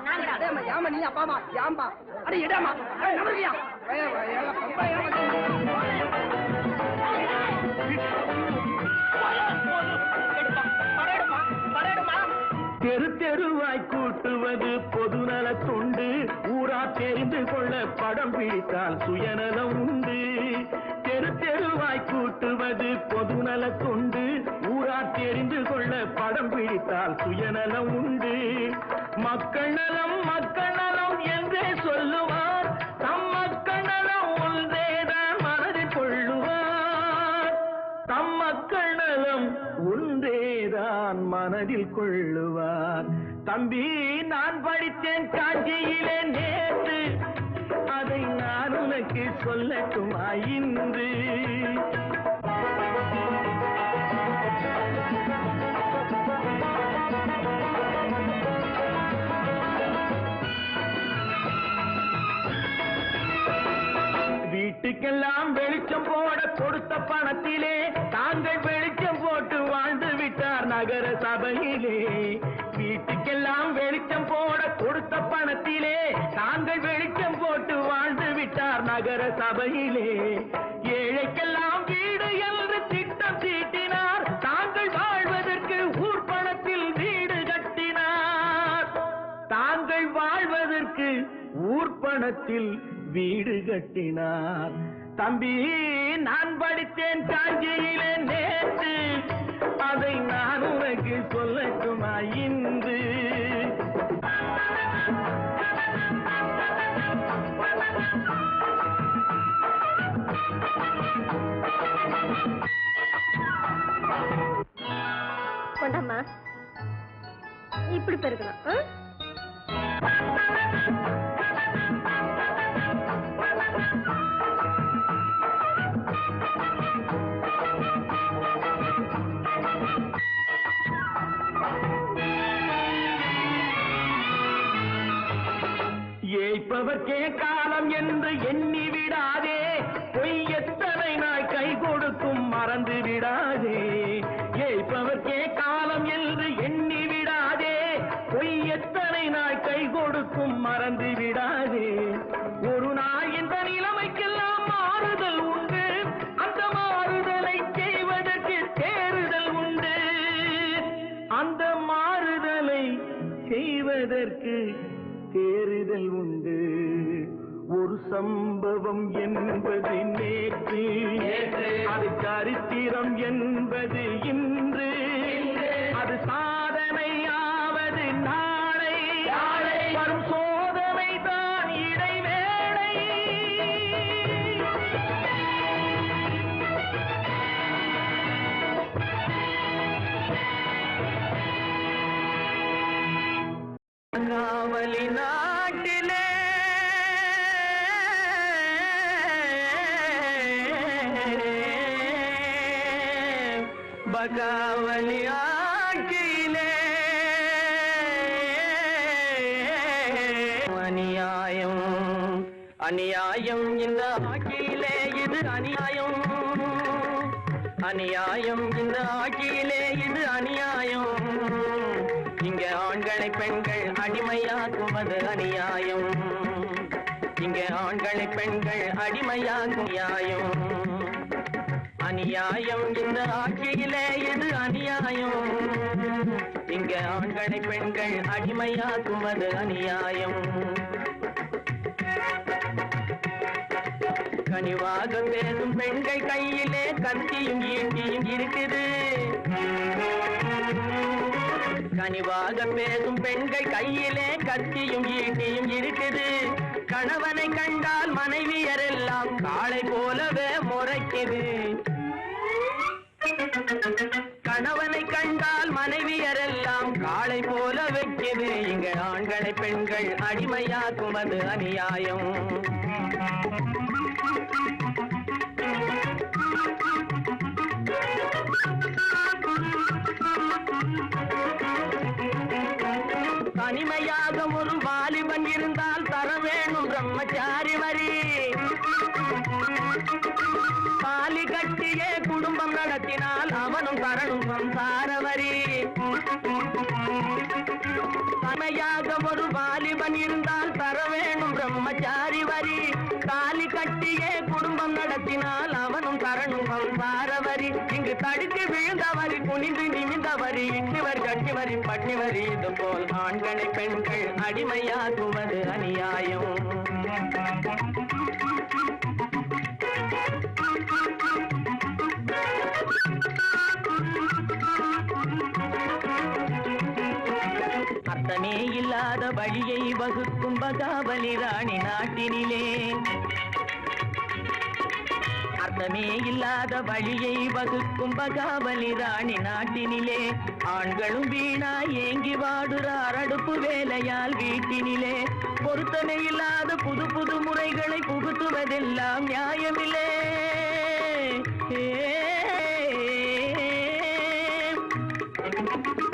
ஏமா நீ அப்பாமா ஏம்பா? அட எடுமா நகருக்கியா. தெரு தெருவாய் கூட்டுவது பொதுநல தொண்டு, ஊரா தெரிந்து கொள்ள படம் பிடித்தால் சுயநலம் உண்டு. தெரு தெருவாய் கூட்டுவது பொதுநல தொண்டு, ஊரா தெரிந்து கொள்ள படம் பிடித்தால் சுயநலம் உண்டு. மக்கள் நலம் என்றே சொல்லுவார், தம் மக்கள் நலம் ஒன்றேதான் மனதில் கொள்ளுவார். தம் மக்கள் நலம் ஒன்றேதான் மனதில் கொள்ளுவார். தம்பி, நான் படித்தேன் காஞ்சியிலே நேற்று, அதை நான் உனக்கு சொல்லட்டுமா இன்று? வீட்டுக்கெல்லாம் வெளிச்சம் போட கொடுத்த பணத்திலே தாங்கள் வெளிச்சம் போட்டு வாழ்ந்து விட்டார் நகர சபையிலே. வீட்டுக்கெல்லாம் வெளிச்சம் போட கொடுத்த பணத்திலே தாங்கள் வெளிச்சம் போட்டு வாழ்ந்து விட்டார் நகர சபையிலே. ஏழைக்கெல்லாம் வீடு என்று திட்டம் தீட்டினார், தாங்கள் வாழ்வதற்கு ஊர் பணத்தில் வீடு கட்டினார். தாங்கள் வாழ்வதற்கு ஊர் பணத்தில் வீடு கட்டினார். தம்பி, நான் படித்தேன் காஞ்சியிலே நேற்று, அதை நான் உனக்கு சொல்லட்டுமா இன்று? கொண்டம்மா, இப்படி பெருக்கணும். ஏய்ப்பவர்க்கே காலம் என்று எண்ணி விடாதே, பொய் எத்தனை நாய் கை கொடுக்கும் மறந்து விடாதே. ஏய்ப்பவர்க்கே காலம் என்று எண்ணி விடாதே, பொய் எத்தனை நாய் கை கொடுக்கும் மறந்து விடாதே. ஒரு நாள் இந்த நிலைமைக்கெல்லாம் மாறுதல் உண்டு, அந்த மாறுதலை செய்வதற்கு தேறுதல் உண்டு. அந்த மாறுதலை செய்வதற்கு தேறுதல் உண்டு. ஒரு சம்பவம் என்பது நேற்று, அது சரித்திரம் என்பது இன்று, அது சாதனையாவது நாளை, வரும் சோதனை தான் இடைவேளை. காவலி நாட்டிலே பகாவலி ஆக்கிலே அநியாயம் அநியாயம் இந்த ஆக்கிலே இது அநியாயம் அநியாயம் இந்த ஆட்சியிலே இது அநியாயம் இங்க ஆண்களை பெண்கள் அடிமையாக்குவது அநியாயம் இங்க ஆண்களை பெண்கள் அடிமையாக்கும் நியாயம் அநியாயம் இந்த ஆட்சியிலே இது அநியாயம் இங்க ஆண்களை பெண்கள் அடிமையாக்குவது அநியாயம் கனிவாக பேசும் பெண்கள் கையிலே கத்தியும் ஈட்டியும் இருக்குது கனிவாக பேசும் பெண்கள் கையிலே கத்தியும் ஈட்டியும் இருக்குது கணவனை கண்டால் மனைவியரெல்லாம் காளை போலவே முறைக்குது கணவனை கண்டால் மனைவியரெல்லாம் காளை போல வைக்குது இங்க ஆண்களை பெண்கள் அடிமையாக்குவது அநியாயம் தனிமையாக ஒரு வாலிபன் இருந்தால் தர வேணும் பிரம்மச்சாரி வரி தாலி கட்டியே குடும்பம் நடத்தினால் அவனும் தரணும் சம்சார வரி தனிமையாக ஒரு வாலிபன் இருந்தால் தர வேணும் பிரம்மச்சாரி வரி தாலி கட்டியே குடும்பம் நடத்தினால் அவனும் தரணும் சம்சார வரி இங்கு தடுத்து விழுந்தவரி குனிந்து நிமிந்தவரி இட்டுவர் கட்டிவரி பட்டிவரி இது போல் ஆண்களை பெண்கள் அடிமையாக்குவது அநியாயம் அர்த்தமே இல்லாத வழியை வகுக்கும் பகாவலி ராணி நாட்டினிலே அர்த்தமே இல்லாத வழியை வகுக்கும் பகாவலி ராணி நாட்டினிலே ஆண்களும் வீணா ஏங்கி வாடுறார் அடுப்பு வேலையால் வீட்டினிலே பொருத்தமே இல்லாத புது புது முறைகளை புகுத்துவதெல்லாம் நியாயமில்லே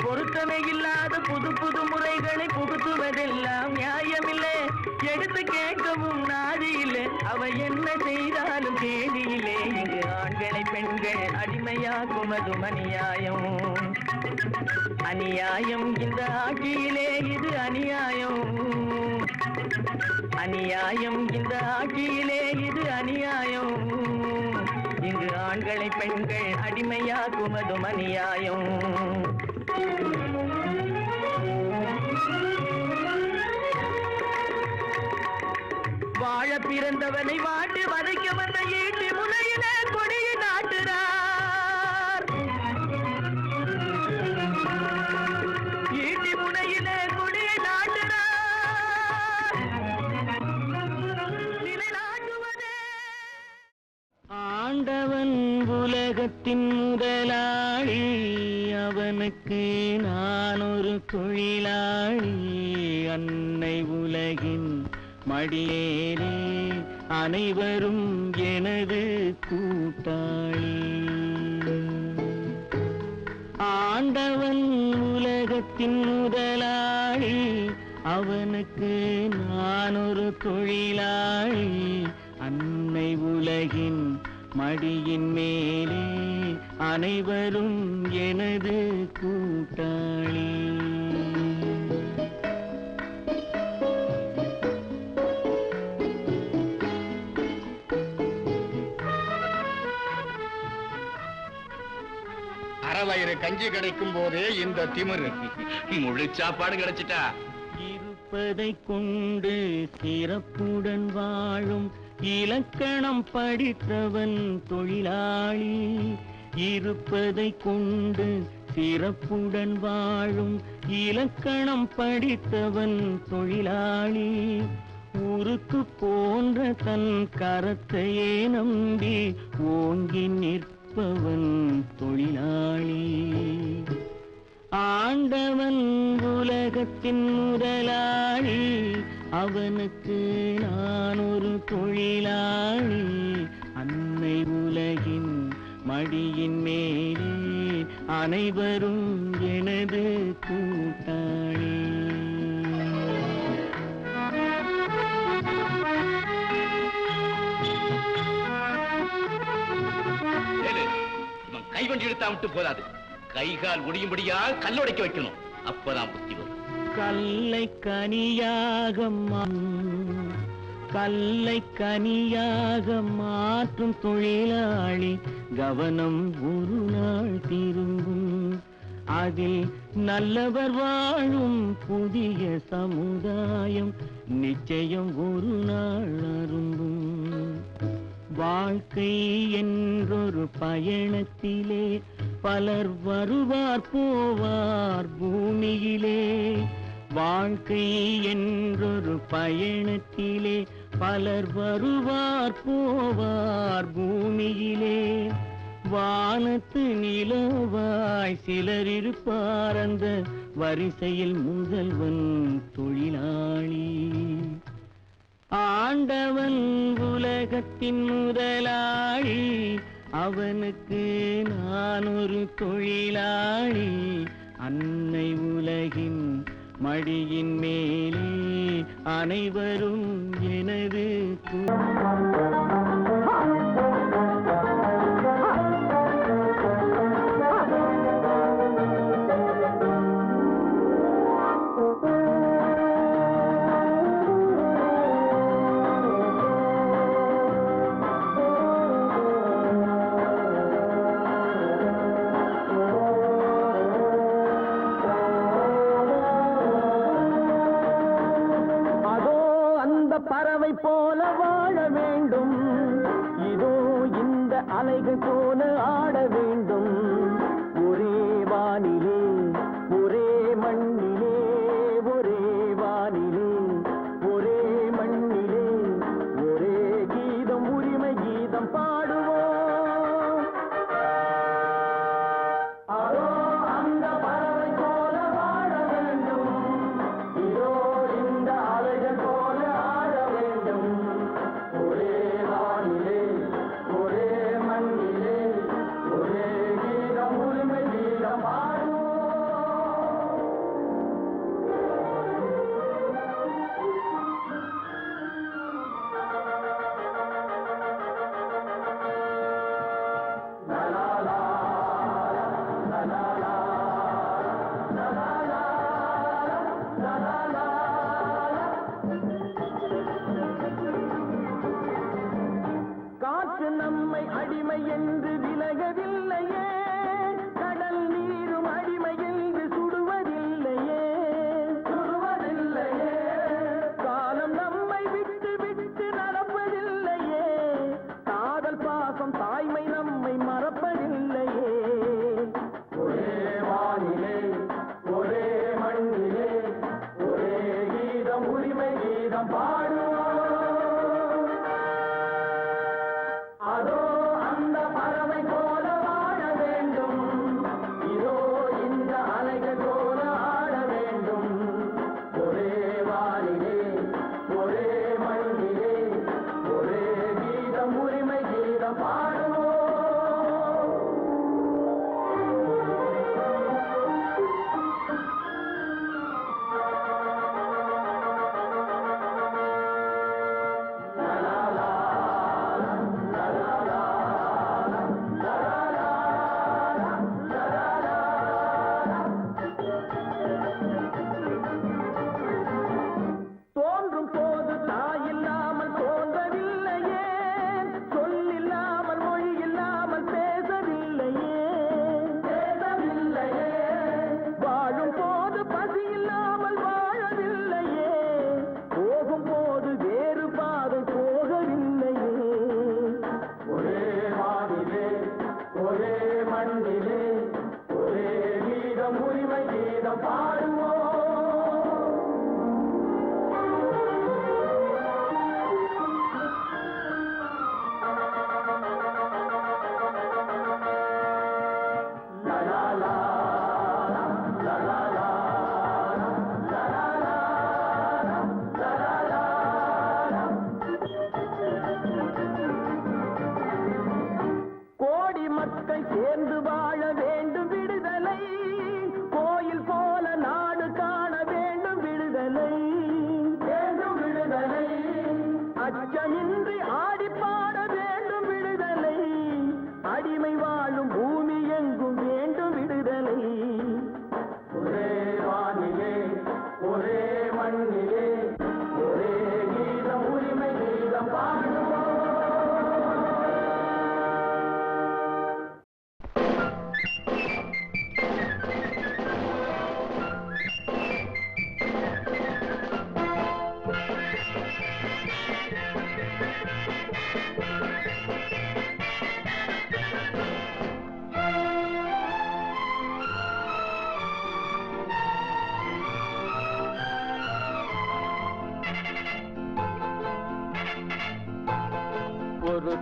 பொருத்தமே இல்லாத புது புது முறைகளை புகுத்துவதெல்லாம் நியாயமில்லை எடுத்து கேட்கவும் நாதியில்லை அவ என்ன செய்தாலும் தேதியிலே இங்கு ஆண்களை பெண்கள் அடிமையாக்குவதும் அநியாயம் அநியாயம் இந்த ஆட்சியிலே இது அநியாயம் அநியாயம் இந்த ஆட்சியிலே இது அநியாயம் இங்கு ஆண்களை பெண்கள் அடிமையாக்குவதும் அநியாயம் வாழ பிறந்தவனை வாட்டு வதைக்க வந்த ஈட்டி முனையிலே கொடியை நாட்டுறார் ஈட்டி முனையிலே கொடியை நாட்டுறார் நிலைநாட்டுவதே ஆண்டவன் உலகத்தின் முதலாளி அவனுக்கு நான் ஒரு தொழிலாளி அன்னை உலகின் மடியேறி அனைவரும் எனது கூட்டாளி ஆண்டவன் உலகத்தின் முதலாளி அவனுக்கு நான் ஒரு தொழிலாளி அன்னை உலகின் மடியின் மேலே அனைவரும் எனது கூட்டாளி அறவயிறு கஞ்சி கிடைக்கும் போதே இந்த திமிரு முழு சாப்பாடு கிடைச்சிட்டா இருப்பதை கொண்டு சிறப்புடன் வாழும் இலக்கணம் படித்தவன் தொழிலாளி இருப்பதை கொண்டு சிறப்புடன் வாழும் இலக்கணம் படித்தவன் தொழிலாளி உருக்கு போன்ற தன் கரத்தையே நம்பி ஓங்கி நிற்பவன் தொழிலாளி ஆண்டவன் உலகத்தின் முதலாளி அவனுக்கு நான் ஒரு தொழிலாளி அன்னை உலகின் மடியின் மேலே அனைவரும் எனது கூட்டாளி இழுத்தா விட்டு போதாது. கை கால் முடியும்படியா கல்லுடைக்க வைக்கணும். அப்பதான் புத்தி வரும். கல்லை கனியாக கல்லை கனியாக மாற்றும் தொழிலாளி கவனம் ஒரு நாள் திரும்பும். அதில் நல்லவர் வாழும் புதிய சமுதாயம் நிச்சயம் ஒரு நாள் அரும்பும். வாழ்க்கை என்றொரு பயணத்திலே பலர் வருவார் போவார் பூமியிலே. வாழ்க்கை என்றொரு பயணத்திலே பலர் வருவார் போவார் பூமியிலே. வானத்து நிலவாய் சிலர் இருப்பார் அந்த வரிசையில் முதல்வன் தொழிலாளி. ஆண்டவன் உலகத்தின் முதலாளி, அவனுக்கு நான் ஒரு தொழிலாளி. அன்னை உலகின் மடியின் மேலே அனைவரும் எனது பறவை போல வாழ வேண்டும். இதோ இந்த அலைகள் போல ஆட வேண்டும். ஒரே வானிலே ஒரே மண்ணிலே ஒரே வானிலே ஒரே மண்ணிலே ஒரே கீதம் உரிமை கீதம் பாடுவோம். அதோ அந்த பறவை போல வாழ வேண்டும். இதோ இந்த அலைகள் போல நம்மை அடிமை என்று விலகவில்லையே. கடல் நீரும் அடிமை என்று சுடுவதில்லையே. காலம் நம்மை விட்டு விட்டு நடப்பதில்லையே. காதல் பாசம் தாய்மை நம்மை மறப்பதில்லையே. ஒரே வானிலே ஒரே மண்ணிலே ஒரே கீதம் உரிமை கீதம் பாடுவோம். அதோ அந்த பறவை போல வாழ வேண்டும். இதோ இந்த அலைகள் போல ஆட வேண்டும். ஒரே வானிலே ஒரே மண்ணிலே ஒரே கீதம் உரிமை கீதம் பாடுவோம்.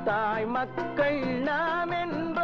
தாய் மக்கள் நாம் என்போம்,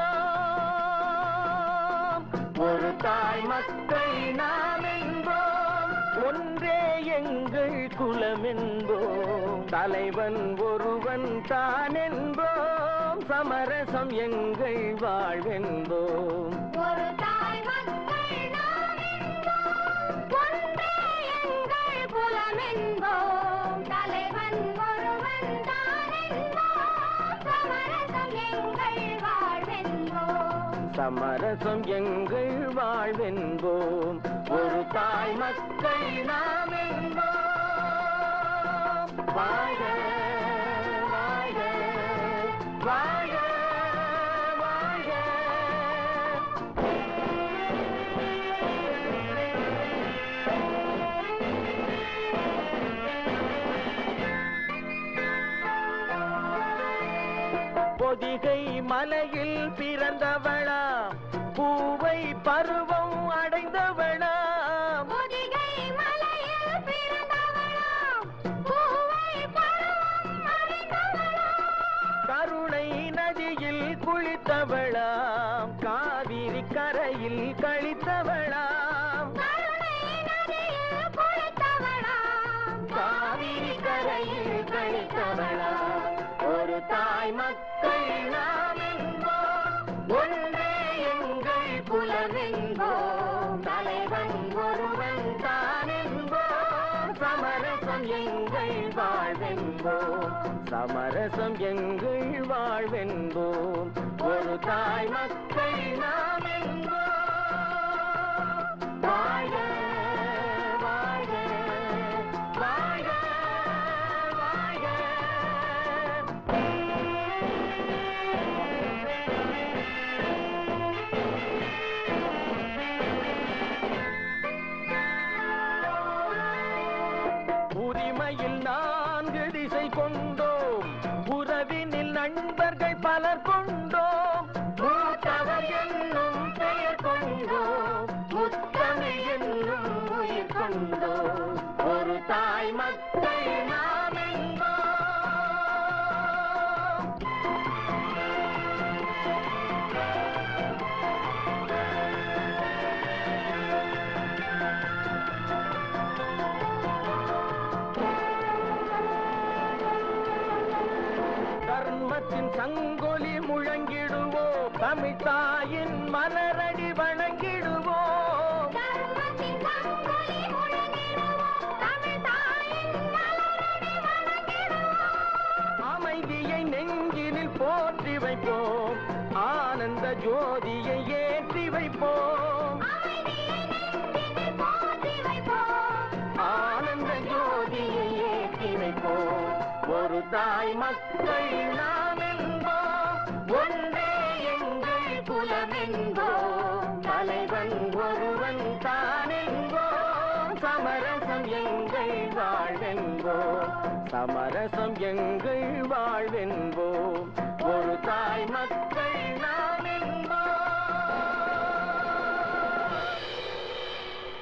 ஒரு தாய் மக்கள் நாம் என்போம், ஒன்றே எங்கள் குலம் என்போம், தலைவன் ஒருவன் தான் என்போம், சமரசம் எங்கள் வாழ்வென்போம். ஒரு தாய் மக்கள் நாம் என்போம், ஒன்றே எங்கள் குலம் என்போம், தலைவன் ஒருவன் தான் என்போம், சமரசம் எங்கள் வாழ்வென்போம். சமரசம் எங்கள் வாழ்வென்போம், ஒரு தாய் மக்கள் நாம் என்போம். வாழ்க வாழ்க வாழ்க வாழ்க. பொதிகை மலையில் பிறந்தவளா, பூவை பருவம் அடைந்தவளா, பொதிகை மலையில் பிறந்தவளாம், பூவை பருவம் அடைந்தவளாம், கருணை நதியில் குளித்தவளாம், காவிரி கரையில் கழித்தவளாம், கருணை நதியில் குளித்தவளாம், காவிரி கரையில் கழித்தவளாம். ஒரு தாய் மக்கள் நாம் என்போம், ஒன்றே எங்கள் குலம் என்போம், தலைவன் ஒருவன் தான் என்போம், சமரசம் எங்கள் வாழ்வென்போம், சமரசம் எங்கள் வாழ்வென்போம், ஒரு தாய் மக்கள் நாம் என்போம். வாழ்க வாழ்க வாழ்க வாழ்க. உரிமையில் 4 திசை கொண்டோம், உறவினில் நண்பர்கள் பலர் கொண்டோம், மூத்தவர் என்னும் பெயர் கொண்டோம், முத்தமிழ் என்னும் உயிர் கொண்டோம், ஒரு தாய் மக்கள் நாம் என்போம். தர்மத்தின் சங்கொலி முழங்கிடுவோம், தமிழ் தாயின் மலரடி வணங்கிடுவோம், தர்மத்தின் சங்கொலி முழங்கிடுவோம், தமிழ் தாயின் மலரடி வணங்கிடுவோம், அமைதியை நெஞ்சினில் போற்றி வைப்போம், ஆனந்த ஜோதியை ஏற்றி வைப்போம், அமைதியை நெஞ்சினில் போற்றி வைப்போம், ஆனந்த ஜோதியை ஏற்றி வைப்போம், ஒரு தாய் மக்கள் நாம் என்போம், ஒன்றே எங்கள் குலம் என்போம், தலைவன் ஒருவன் தான் என்போம், சமரசம் எங்கள் வாழ்வென்போம், சமரசம் எங்கள் வாழ்வென்போம், ஒரு தாய் மக்கள் நாம்